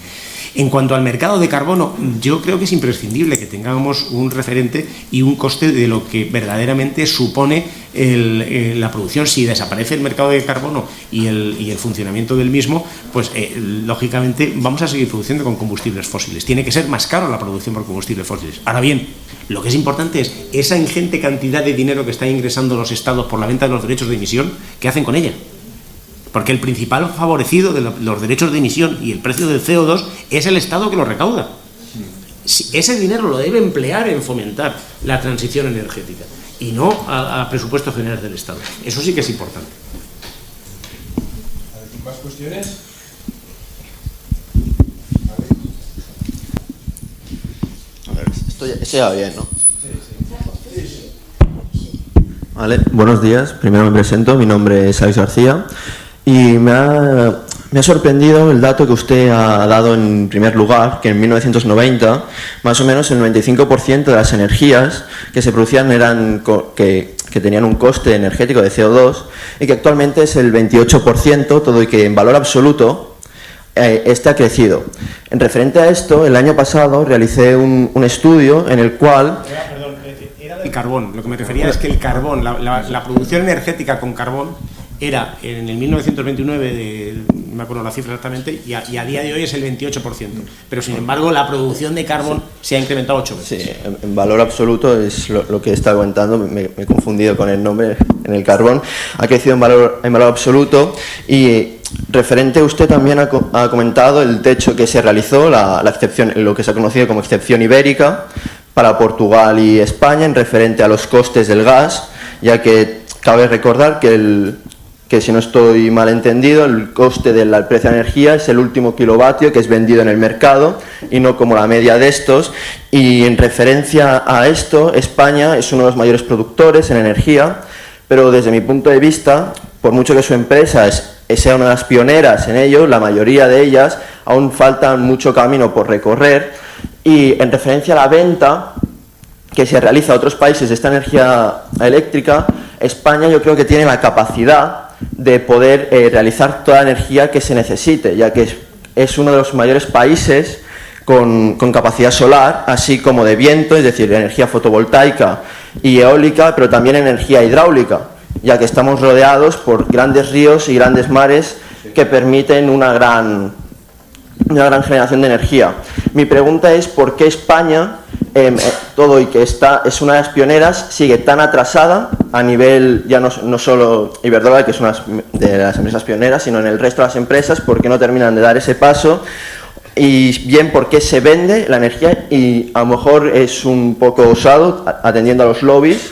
En cuanto al mercado de carbono, yo creo que es imprescindible que tengamos un referente y un coste de lo que verdaderamente supone la producción. Si desaparece el mercado de carbono y el funcionamiento del mismo, pues lógicamente vamos a seguir produciendo con combustibles fósiles. Tiene que ser más caro la producción por combustibles fósiles. Ahora bien, lo que es importante es esa ingente cantidad de dinero que están ingresando los estados por la venta de los derechos de emisión, ¿qué hacen con ella? Porque el principal favorecido de los derechos de emisión y el precio del CO2 es el Estado que lo recauda. ese dinero lo debe emplear en fomentar la transición energética y no a presupuestos generales del Estado. Eso sí que es importante. ¿Más cuestiones? A ver, esto ya va bien, ¿no? Vale, buenos días. Primero me presento, mi nombre es Alex García y me ha sorprendido el dato que usted ha dado en primer lugar, que en 1990 más o menos el 95% de las energías que se producían que tenían un coste energético de CO2 y que actualmente es el 28%, todo y que en valor absoluto este ha crecido. En referente a esto, el año pasado realicé un estudio en el cual... Era del carbón, lo que me refería es que el carbón, la producción energética con carbón era en el 1929, no me acuerdo la cifra exactamente, y a día de hoy es el 28%. Pero sin embargo la producción de carbón se ha incrementado 8 veces. Sí, en valor absoluto es lo que he estado comentando, me he confundido con el nombre, en el carbón, ha crecido en valor absoluto. Y referente, usted también ha comentado el techo que se realizó, la excepción, lo que se ha conocido como excepción ibérica para Portugal y España en referente a los costes del gas, ya que cabe recordar que si no estoy mal entendido, el coste del precio de la energía es el último kilovatio que es vendido en el mercado y no como la media de estos. Y en referencia a esto, España es uno de los mayores productores en energía, pero desde mi punto de vista, por mucho que su empresa sea una de las pioneras en ello, la mayoría de ellas aún falta mucho camino por recorrer. Y en referencia a la venta que se realiza a otros países de esta energía eléctrica, España yo creo que tiene la capacidad de poder realizar toda la energía que se necesite, ya que es uno de los mayores países con capacidad solar, así como de viento, es decir, energía fotovoltaica y eólica, pero también energía hidráulica, ya que estamos rodeados por grandes ríos y grandes mares que permiten una gran generación de energía. Mi pregunta es por qué España, todo y que es una de las pioneras, sigue tan atrasada a nivel, ya no solo Iberdrola, que es una de las empresas pioneras, sino en el resto de las empresas, por qué no terminan de dar ese paso, y bien por qué se vende la energía, y a lo mejor es un poco osado, atendiendo a los lobbies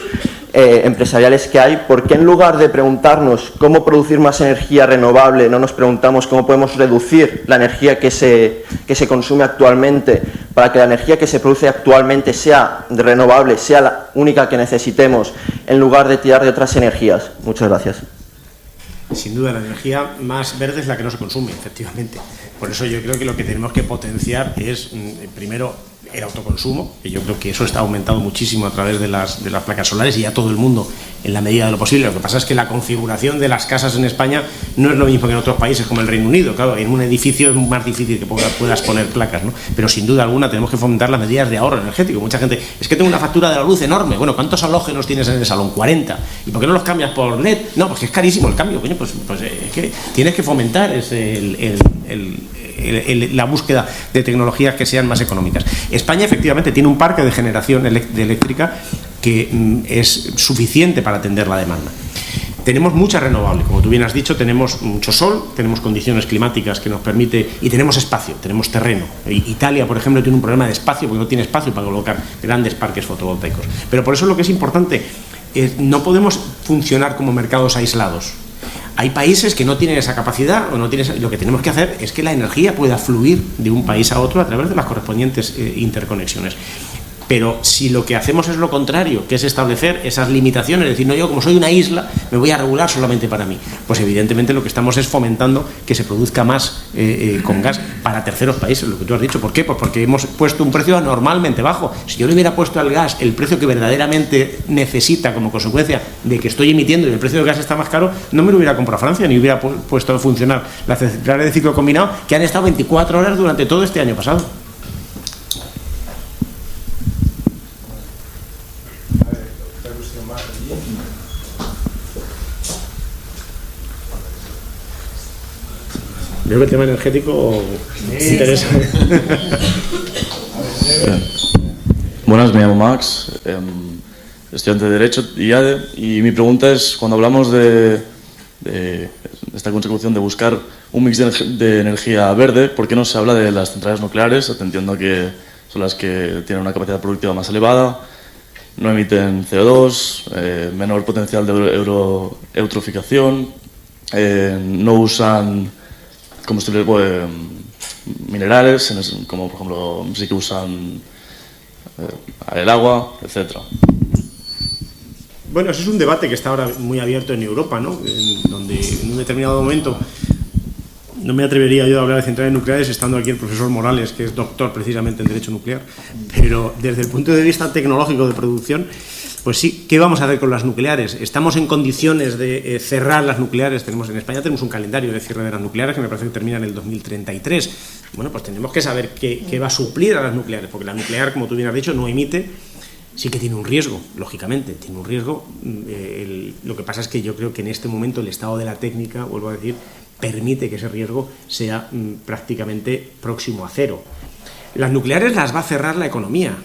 empresariales que hay, ¿por qué en lugar de preguntarnos cómo producir más energía renovable, no nos preguntamos cómo podemos reducir la energía que se consume actualmente para que la energía que se produce actualmente sea renovable, sea la única que necesitemos, en lugar de tirar de otras energías? Muchas gracias. Sin duda, la energía más verde es la que no se consume, efectivamente. Por eso yo creo que lo que tenemos que potenciar es, primero, el autoconsumo, que yo creo que eso está aumentado muchísimo a través de las placas solares y ya todo el mundo en la medida de lo posible. Lo que pasa es que la configuración de las casas en España no es lo mismo que en otros países como el Reino Unido. Claro, en un edificio es más difícil que puedas poner placas, ¿no? Pero sin duda alguna tenemos que fomentar las medidas de ahorro energético. Mucha gente, es que tengo una factura de la luz enorme. Bueno, ¿cuántos halógenos tienes en el salón? 40. ¿Y por qué no los cambias por LED? No, porque es carísimo el cambio. Coño, pues es que tienes que fomentar la búsqueda de tecnologías que sean más económicas. España efectivamente tiene un parque de generación eléctrica que es suficiente para atender la demanda. Tenemos mucha renovable, como tú bien has dicho, tenemos mucho sol, tenemos condiciones climáticas que nos permite, y tenemos espacio, tenemos terreno. Italia, por ejemplo, tiene un problema de espacio porque no tiene espacio para colocar grandes parques fotovoltaicos. Pero por eso lo que es importante es no podemos funcionar como mercados aislados. Hay países que no tienen esa capacidad o no tienen lo que tenemos que hacer es que la energía pueda fluir de un país a otro a través de las correspondientes interconexiones. Pero si lo que hacemos es lo contrario, que es establecer esas limitaciones, es decir, no, yo como soy una isla me voy a regular solamente para mí, pues evidentemente lo que estamos es fomentando que se produzca más con gas para terceros países, lo que tú has dicho. ¿Por qué? Pues porque hemos puesto un precio anormalmente bajo. Si yo le hubiera puesto al gas el precio que verdaderamente necesita como consecuencia de que estoy emitiendo y el precio del gas está más caro, no me lo hubiera comprado a Francia ni hubiera puesto a funcionar las centrales de ciclo combinado que han estado 24 horas durante todo este año pasado. Veo que el tema energético interesa. Buenas, me llamo Max, estudiante de Derecho y ADE, y mi pregunta es, cuando hablamos de esta consecución de buscar un mix de energía verde, ¿por qué no se habla de las centrales nucleares, atendiendo que son las que tienen una capacidad productiva más elevada, no emiten CO2, menor potencial de eutroficación, no usan combustibles minerales, como por ejemplo sí que usan el agua, etc. Bueno, ese es un debate que está ahora muy abierto en Europa, ¿no? Donde en un determinado momento, no me atrevería yo a hablar de centrales nucleares estando aquí el profesor Morales, que es doctor precisamente en Derecho Nuclear, pero desde el punto de vista tecnológico de producción, pues sí, ¿qué vamos a hacer con las nucleares? ¿Estamos en condiciones de cerrar las nucleares? En España tenemos un calendario de cierre de las nucleares que me parece que termina en el 2033. Bueno, pues tenemos que saber qué va a suplir a las nucleares, porque la nuclear, como tú bien has dicho, no emite, sí que tiene un riesgo, lógicamente, tiene un riesgo. Lo que pasa es que yo creo que en este momento el estado de la técnica, vuelvo a decir, permite que ese riesgo sea prácticamente próximo a cero. Las nucleares las va a cerrar la economía.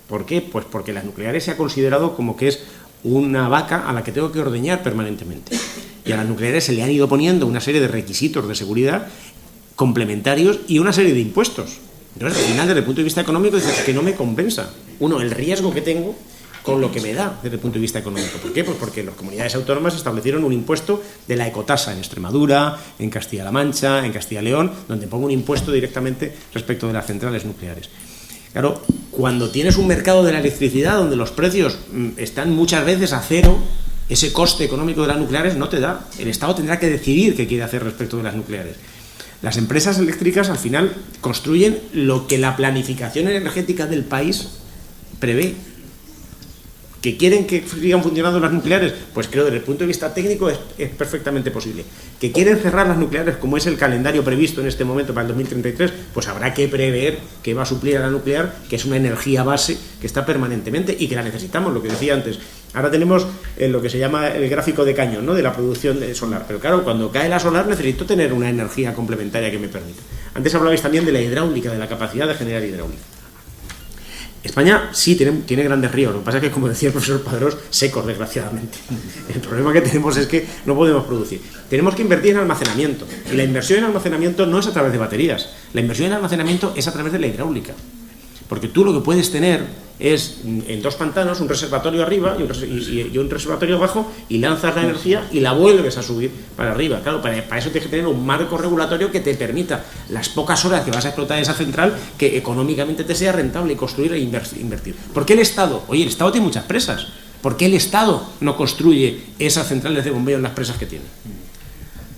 ¿Por qué? Pues porque las nucleares se ha considerado como que es una vaca a la que tengo que ordeñar permanentemente. Y a las nucleares se le han ido poniendo una serie de requisitos de seguridad complementarios y una serie de impuestos. Entonces, al final, desde el punto de vista económico, dices que no me compensa. Uno, el riesgo que tengo con lo que me da desde el punto de vista económico. ¿Por qué? Pues porque las comunidades autónomas establecieron un impuesto de la ecotasa en Extremadura, en Castilla-La Mancha, en Castilla y León, donde pongo un impuesto directamente respecto de las centrales nucleares. Claro, cuando tienes un mercado de la electricidad donde los precios están muchas veces a cero, ese coste económico de las nucleares no te da. El Estado tendrá que decidir qué quiere hacer respecto de las nucleares. Las empresas eléctricas al final construyen lo que la planificación energética del país prevé. ¿Que quieren que sigan funcionando las nucleares? Pues creo desde el punto de vista técnico es perfectamente posible. ¿Que quieren cerrar las nucleares como es el calendario previsto en este momento para el 2033? Pues habrá que prever que va a suplir a la nuclear, que es una energía base que está permanentemente y que la necesitamos, lo que decía antes. Ahora tenemos lo que se llama el gráfico de cañón, ¿no?, de la producción de solar. Pero claro, cuando cae la solar necesito tener una energía complementaria que me permita. Antes hablabais también de la hidráulica, de la capacidad de generar hidráulica. España sí tiene grandes ríos, lo que pasa es que, como decía el profesor Padrós, secos, desgraciadamente. El problema que tenemos es que no podemos producir. Tenemos que invertir en almacenamiento, y la inversión en almacenamiento no es a través de baterías, la inversión en almacenamiento es a través de la hidráulica. Porque tú lo que puedes tener es en dos pantanos un reservatorio arriba y un reservatorio abajo, y lanzas la energía y la vuelves a subir para arriba. Claro, para eso tienes que tener un marco regulatorio que te permita las pocas horas que vas a explotar esa central que económicamente te sea rentable y construir e invertir. ¿Por qué el Estado? Oye, el Estado tiene muchas presas. ¿Por qué el Estado no construye esas centrales de bombeo en las presas que tiene?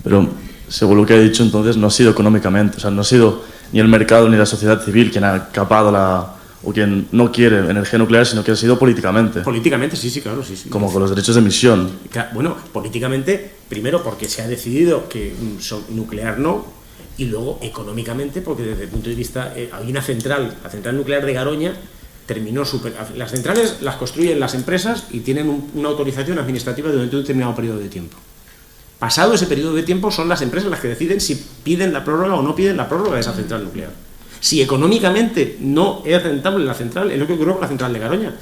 Pero, según lo que he dicho, entonces no ha sido económicamente, o sea, no ha sido ni el mercado ni la sociedad civil quien ha capado o quien no quiere energía nuclear, sino que ha sido políticamente. Políticamente, sí, claro, sí. Como con los derechos de emisión. Bueno, políticamente, primero porque se ha decidido que nuclear no, y luego económicamente porque desde el punto de vista, hay una central, la central nuclear de Garoña, terminó las centrales las construyen las empresas y tienen una autorización administrativa durante un determinado periodo de tiempo. Pasado ese periodo de tiempo son las empresas las que deciden si piden la prórroga o no piden la prórroga de esa central nuclear. Si económicamente no es rentable la central, es lo que ocurrió con la central de Garoña.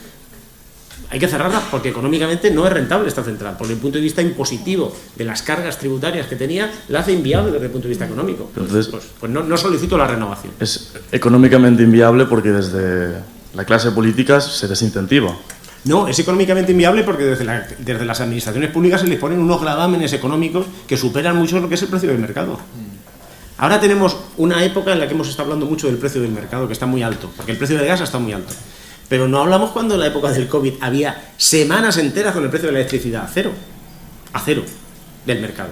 Hay que cerrarla porque económicamente no es rentable esta central. Por el punto de vista impositivo de las cargas tributarias que tenía, la hace inviable desde el punto de vista económico. Entonces, pues no solicito la renovación. Es económicamente inviable porque desde la clase política se desincentiva. No, es económicamente inviable porque desde las administraciones públicas se les ponen unos gravámenes económicos que superan mucho lo que es el precio del mercado. Ahora tenemos una época en la que hemos estado hablando mucho del precio del mercado, que está muy alto, porque el precio del gas está muy alto. Pero no hablamos cuando en la época del COVID había semanas enteras con el precio de la electricidad a cero del mercado.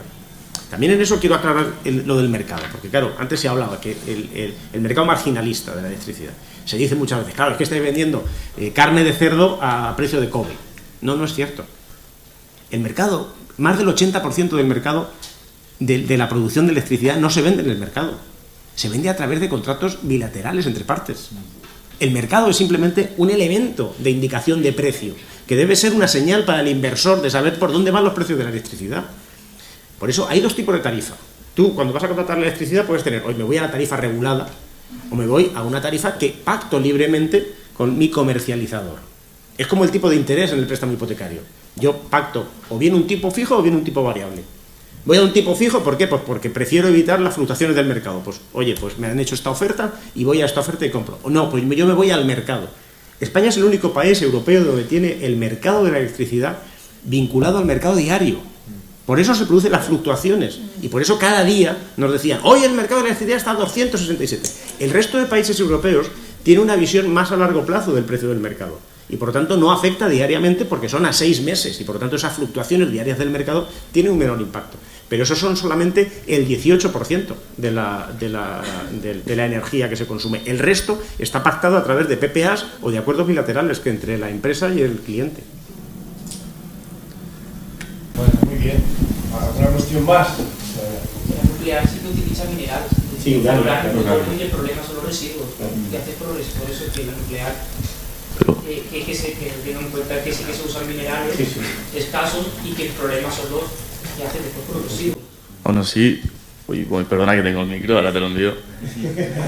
También en eso quiero aclarar lo del mercado, porque claro, antes se hablaba que el mercado marginalista de la electricidad. Se dice muchas veces, claro, es que estáis vendiendo carne de cerdo a precio de cobre. No es cierto. El mercado, más del 80% del mercado de la producción de electricidad no se vende en el mercado. Se vende a través de contratos bilaterales entre partes. El mercado es simplemente un elemento de indicación de precio, que debe ser una señal para el inversor de saber por dónde van los precios de la electricidad. Por eso hay dos tipos de tarifa. Tú, cuando vas a contratar la electricidad, puedes tener, hoy me voy a la tarifa regulada, o me voy a una tarifa que pacto libremente con mi comercializador. Es como el tipo de interés en el préstamo hipotecario. Yo pacto o bien un tipo fijo o bien un tipo variable. Voy a un tipo fijo, ¿por qué? Pues porque prefiero evitar las fluctuaciones del mercado. Pues, oye, pues me han hecho esta oferta y voy a esta oferta y compro. O no, pues yo me voy al mercado. España es el único país europeo donde tiene el mercado de la electricidad vinculado al mercado diario. Por eso se producen las fluctuaciones y por eso cada día nos decían, hoy el mercado de la electricidad está a 267. El resto de países europeos tiene una visión más a largo plazo del precio del mercado y por lo tanto no afecta diariamente porque son a 6 meses y por lo tanto esas fluctuaciones diarias del mercado tienen un menor impacto. Pero eso son solamente el 18% de la energía que se consume. El resto está pactado a través de PPAs o de acuerdos bilaterales que entre la empresa y el cliente. Bueno, muy bien. ¿Alguna cuestión más? La nuclear sí que utiliza minerales. Sí, claro. Y el problema son los residuos. ¿Qué haces por eso que la nuclear que tengan en cuenta que sí que se usan minerales escasos y que el problema son los que hacen después por los residuos? Aún así, perdona que tengo el micro, ahora te lo envío.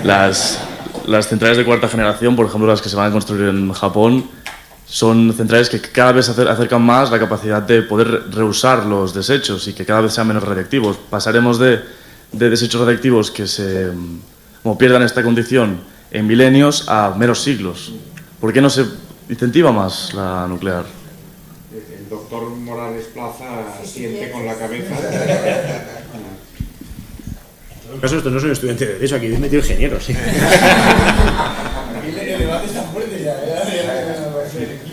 Las centrales de cuarta generación, por ejemplo, las que se van a construir en Japón, son centrales que cada vez acercan más la capacidad de poder reusar los desechos y que cada vez sean menos radiactivos. Pasaremos de desechos radiactivos que pierdan esta condición en milenios a meros siglos. ¿Por qué no se incentiva más la nuclear? El doctor Morales Plaza siente con la cabeza. En todo caso, esto no soy estudiante de Derecho, aquí he metido ingenieros. ¿Sí? El debate está fuerte ya.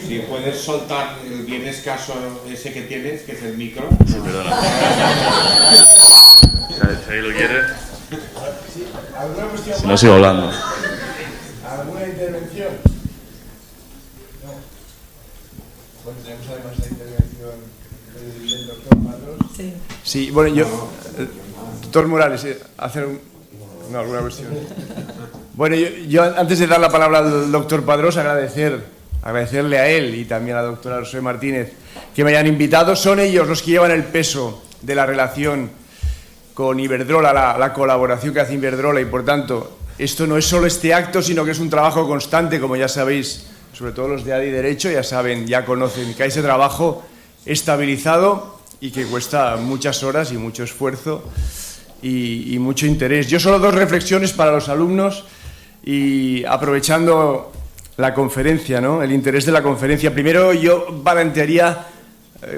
Si puedes soltar el bien escaso ese que tienes, que es el micro. Sí, perdona. Si alguien lo quiere. ¿Alguna cuestión Si no, sigo hablando. ¿Alguna intervención? No. Bueno, tenemos además la intervención del doctor Padros. Sí. Sí, bueno, yo... Doctor Morales, alguna cuestión. Bueno, yo antes de dar la palabra al doctor Padros, agradecerle a él y también a la doctora Rosa Martínez que me hayan invitado. Son ellos los que llevan el peso de la relación con Iberdrola, la colaboración que hace Iberdrola y por tanto esto no es solo este acto, sino que es un trabajo constante, como ya sabéis, sobre todo los de ADI Derecho, ya conocen que hay ese trabajo estabilizado y que cuesta muchas horas y mucho esfuerzo y mucho interés. Yo solo 2 reflexiones para los alumnos y aprovechando la conferencia, ¿no? El interés de la conferencia. Primero yo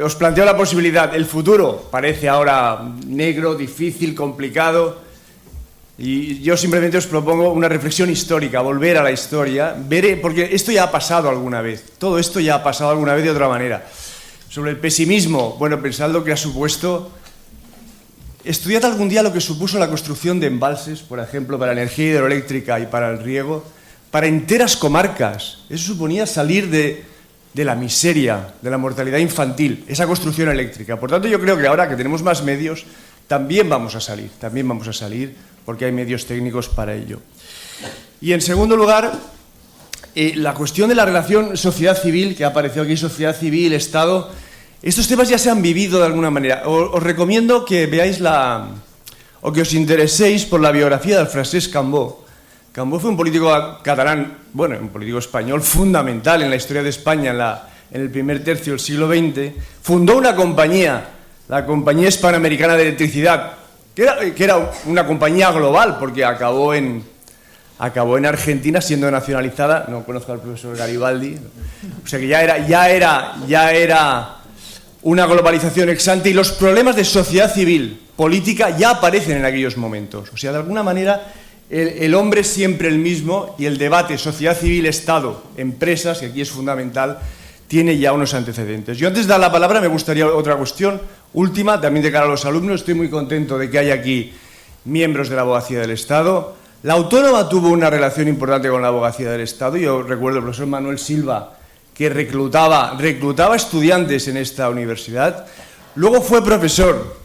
os planteo la posibilidad, el futuro parece ahora negro, difícil, complicado y yo simplemente os propongo una reflexión histórica, volver a la historia, porque esto ya ha pasado alguna vez, todo esto ya ha pasado alguna vez de otra manera. Sobre el pesimismo, bueno, pensad lo que ha supuesto. Estudiad algún día lo que supuso la construcción de embalses, por ejemplo, para la energía hidroeléctrica y para el riego, para enteras comarcas. Eso suponía salir de la miseria, de la mortalidad infantil, esa construcción eléctrica. Por tanto, yo creo que ahora que tenemos más medios, también vamos a salir, porque hay medios técnicos para ello. Y en segundo lugar, la cuestión de la relación sociedad civil, que ha aparecido aquí, sociedad civil, Estado, estos temas ya se han vivido de alguna manera. Os recomiendo que veáis o que os intereséis por la biografía de Francesc Cambó. Cambó fue un político catalán, un político español fundamental en la historia de España en el primer tercio del siglo XX. Fundó una compañía, la Compañía Hispanoamericana de Electricidad, que era una compañía global, porque acabó en Argentina siendo nacionalizada. No conozco al profesor Garibaldi. O sea que ya era una globalización ex ante y los problemas de sociedad civil, política, ya aparecen en aquellos momentos. O sea, de alguna manera, el hombre es siempre el mismo y el debate sociedad civil, Estado, empresas, que aquí es fundamental, tiene ya unos antecedentes. Yo antes de dar la palabra me gustaría otra cuestión, última, también de cara a los alumnos. Estoy muy contento de que haya aquí miembros de la Abogacía del Estado. La Autónoma tuvo una relación importante con la Abogacía del Estado. Yo recuerdo al profesor Manuel Silva, que reclutaba estudiantes en esta universidad. Luego fue profesor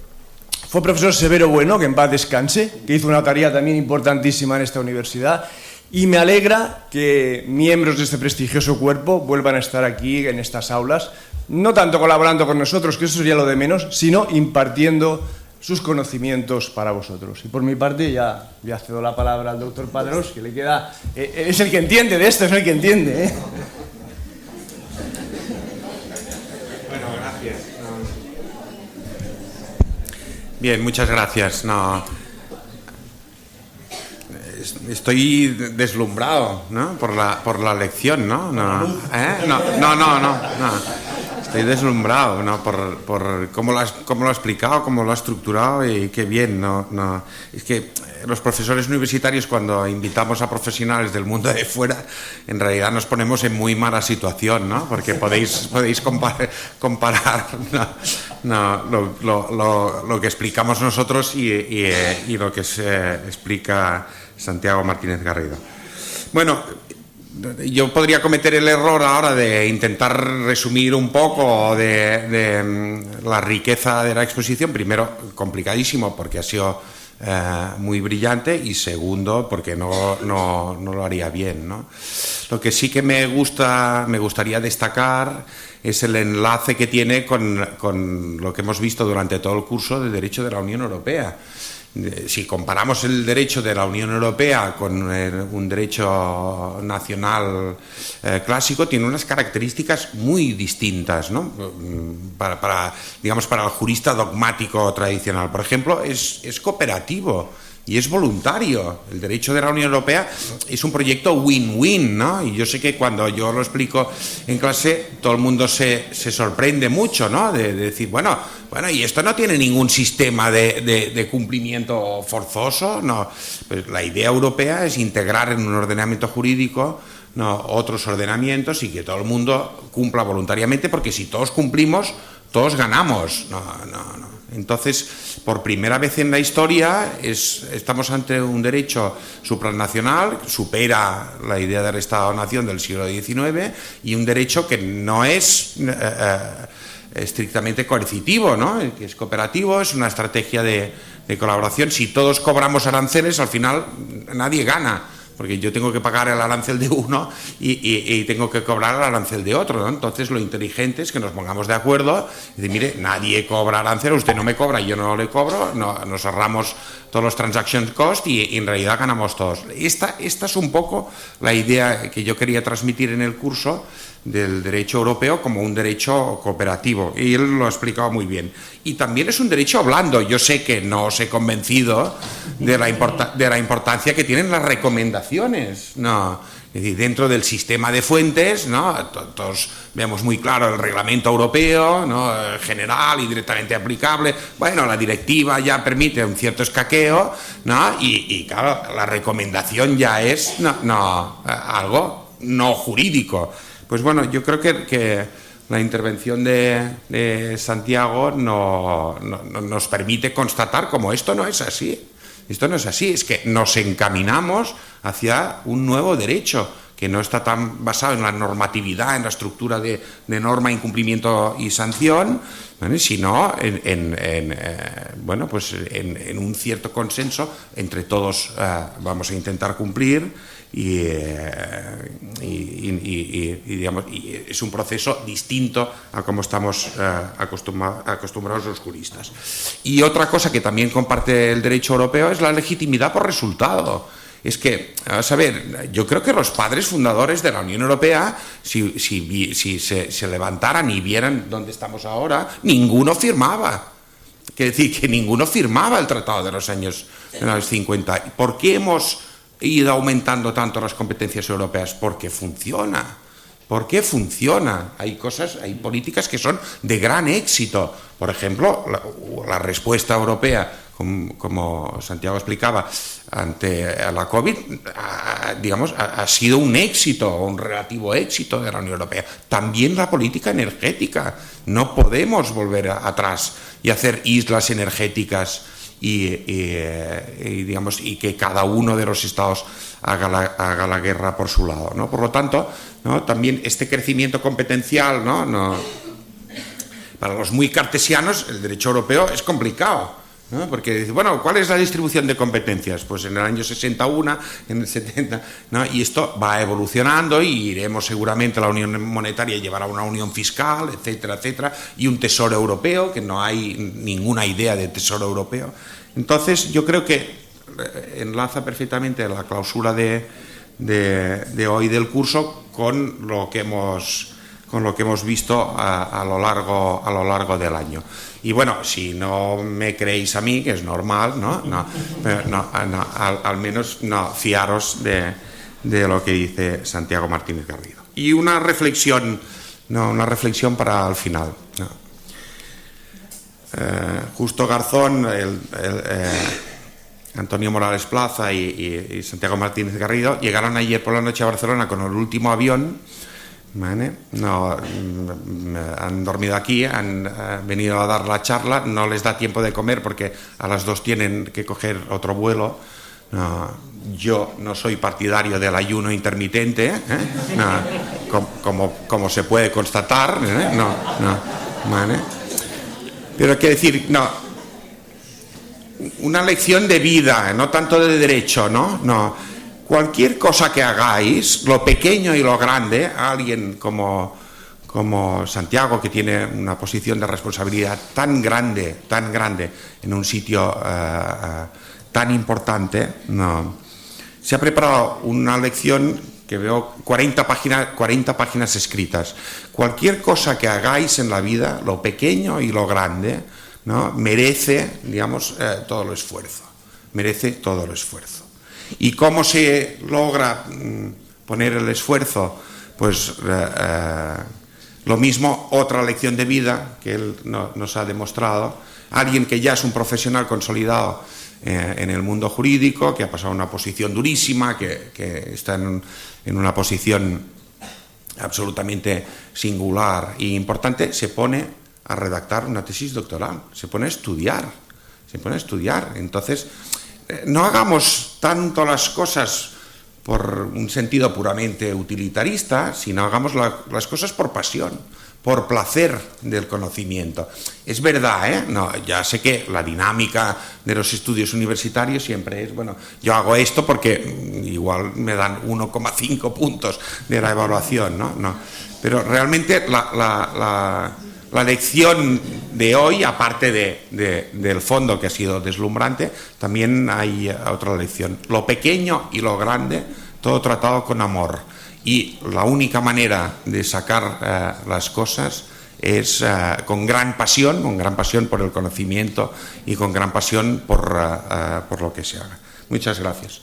Severo Bueno, que en paz descanse, que hizo una tarea también importantísima en esta universidad. Y me alegra que miembros de este prestigioso cuerpo vuelvan a estar aquí en estas aulas, no tanto colaborando con nosotros, que eso sería lo de menos, sino impartiendo sus conocimientos para vosotros. Y por mi parte ya cedo la palabra al doctor Padros, que le queda... es el que entiende de esto, es el que entiende, Bien, muchas gracias. Estoy deslumbrado, ¿no? por la lección, ¿no? No. Estoy deslumbrado, ¿no? por cómo lo ha explicado, cómo lo ha estructurado y qué bien, ¿no? Es que los profesores universitarios, cuando invitamos a profesionales del mundo de fuera, en realidad nos ponemos en muy mala situación, ¿no? Porque podéis comparar lo que explicamos nosotros y lo que se explica Santiago Martínez Garrido. Bueno, yo podría cometer el error ahora de intentar resumir un poco de la riqueza de la exposición. Primero, complicadísimo porque ha sido muy brillante, y segundo, porque no lo haría bien, ¿no? Lo que sí que me gustaría destacar es el enlace que tiene con lo que hemos visto durante todo el curso de Derecho de la Unión Europea. Si comparamos el derecho de la Unión Europea con un derecho nacional clásico, tiene unas características muy distintas, ¿no? Para el jurista dogmático tradicional. Por ejemplo, es cooperativo y es voluntario. El derecho de la Unión Europea es un proyecto win-win, ¿no? Y yo sé que cuando yo lo explico en clase, todo el mundo se sorprende mucho, ¿no? De decir, bueno, y esto no tiene ningún sistema de cumplimiento forzoso, ¿no? Pues la idea europea es integrar en un ordenamiento jurídico, ¿no?, otros ordenamientos, y que todo el mundo cumpla voluntariamente, porque si todos cumplimos, todos ganamos. No. Entonces, por primera vez en la historia, estamos ante un derecho supranacional, supera la idea del Estado-Nación del siglo XIX, y un derecho que no es estrictamente coercitivo, ¿no? Que es cooperativo, es una estrategia de colaboración. Si todos cobramos aranceles, al final nadie gana, porque yo tengo que pagar el arancel de uno y tengo que cobrar el arancel de otro, ¿no? Entonces, lo inteligente es que nos pongamos de acuerdo y decir, mire, nadie cobra arancel, usted no me cobra y yo no le cobro, nos ahorramos todos los transaction cost y en realidad ganamos todos. Esta es un poco la idea que yo quería transmitir en el curso del derecho europeo como un derecho cooperativo, y él lo ha explicado muy bien. Y también es un derecho blando. Yo sé que no os he convencido de la importancia que tienen las recomendaciones, ¿no? Es decir, dentro del sistema de fuentes, ¿no?, todos vemos muy claro el reglamento europeo, ¿no?, general y directamente aplicable. Bueno, la directiva ya permite un cierto escaqueo, ¿no? Y claro, la recomendación ya es algo no jurídico. Pues bueno, yo creo que la intervención de Santiago nos permite constatar cómo esto no es así. Esto no es así, es que nos encaminamos hacia un nuevo derecho que no está tan basado en la normatividad, en la estructura de norma, incumplimiento y sanción, ¿vale?, sino en un cierto consenso entre todos. Vamos a intentar cumplir y es un proceso distinto a como estamos acostumbrados los juristas. Y otra cosa que también comparte el derecho europeo es la legitimidad por resultado. Es que, vamos a ver, yo creo que los padres fundadores de la Unión Europea, si se levantaran y vieran dónde estamos ahora, ninguno firmaba. Quiere decir que ninguno firmaba el tratado de los años 50. ¿Por qué hemos ido aumentando tanto las competencias europeas? Porque funciona. ¿Por qué funciona? Hay políticas que son de gran éxito. Por ejemplo, la respuesta europea, como Santiago explicaba, ante la COVID, ha sido un éxito, un relativo éxito de la Unión Europea. También la política energética. No podemos volver atrás y hacer islas energéticas y que cada uno de los estados haga la guerra por su lado, ¿no? Por lo tanto, ¿no?, también este crecimiento competencial, ¿no? Para los muy cartesianos, el derecho europeo es complicado, ¿no? Porque, bueno, ¿cuál es la distribución de competencias? Pues en el año 61, en el 70, ¿no? Y esto va evolucionando y iremos seguramente a la unión monetaria, llevará a una unión fiscal, etcétera, etcétera, y un tesoro europeo, que no hay ninguna idea de tesoro europeo. Entonces, yo creo que enlaza perfectamente la clausura de hoy del curso con lo que hemos con lo que hemos visto a lo largo del año. Y bueno, si no me creéis a mí, que es normal, al menos fiaros de lo que dice Santiago Martínez Garrido. Y una reflexión para el final. Justo Garzón, Antonio Morales Plaza y Santiago Martínez Garrido llegaron ayer por la noche a Barcelona con el último avión. ¿Vale? Han dormido aquí, han venido a dar la charla, no les da tiempo de comer porque a las 2 tienen que coger otro vuelo. Yo no soy partidario del ayuno intermitente, como se puede constatar, ¿vale? Pero hay que decir, una lección de vida, no tanto de derecho, cualquier cosa que hagáis, lo pequeño y lo grande, alguien como Santiago, que tiene una posición de responsabilidad tan grande en un sitio tan importante, se ha preparado una lección que veo 40 páginas escritas. Cualquier cosa que hagáis en la vida, lo pequeño y lo grande, merece, todo el esfuerzo. Merece todo el esfuerzo. ¿Y cómo se logra poner el esfuerzo? Pues lo mismo, otra lección de vida que él nos ha demostrado. Alguien que ya es un profesional consolidado en el mundo jurídico, que ha pasado una posición durísima, que está en una posición absolutamente singular e importante, se pone a redactar una tesis doctoral, se pone a estudiar. Entonces, no hagamos tanto las cosas por un sentido puramente utilitarista, sino hagamos las cosas por pasión, por placer del conocimiento. Es verdad, ya sé que la dinámica de los estudios universitarios siempre es, yo hago esto porque igual me dan 1,5 puntos de la evaluación, pero realmente la lección de hoy, aparte del fondo que ha sido deslumbrante, también hay otra lección. Lo pequeño y lo grande, todo tratado con amor. Y la única manera de sacar las cosas es con gran pasión por el conocimiento y con gran pasión por lo que se haga. Muchas gracias.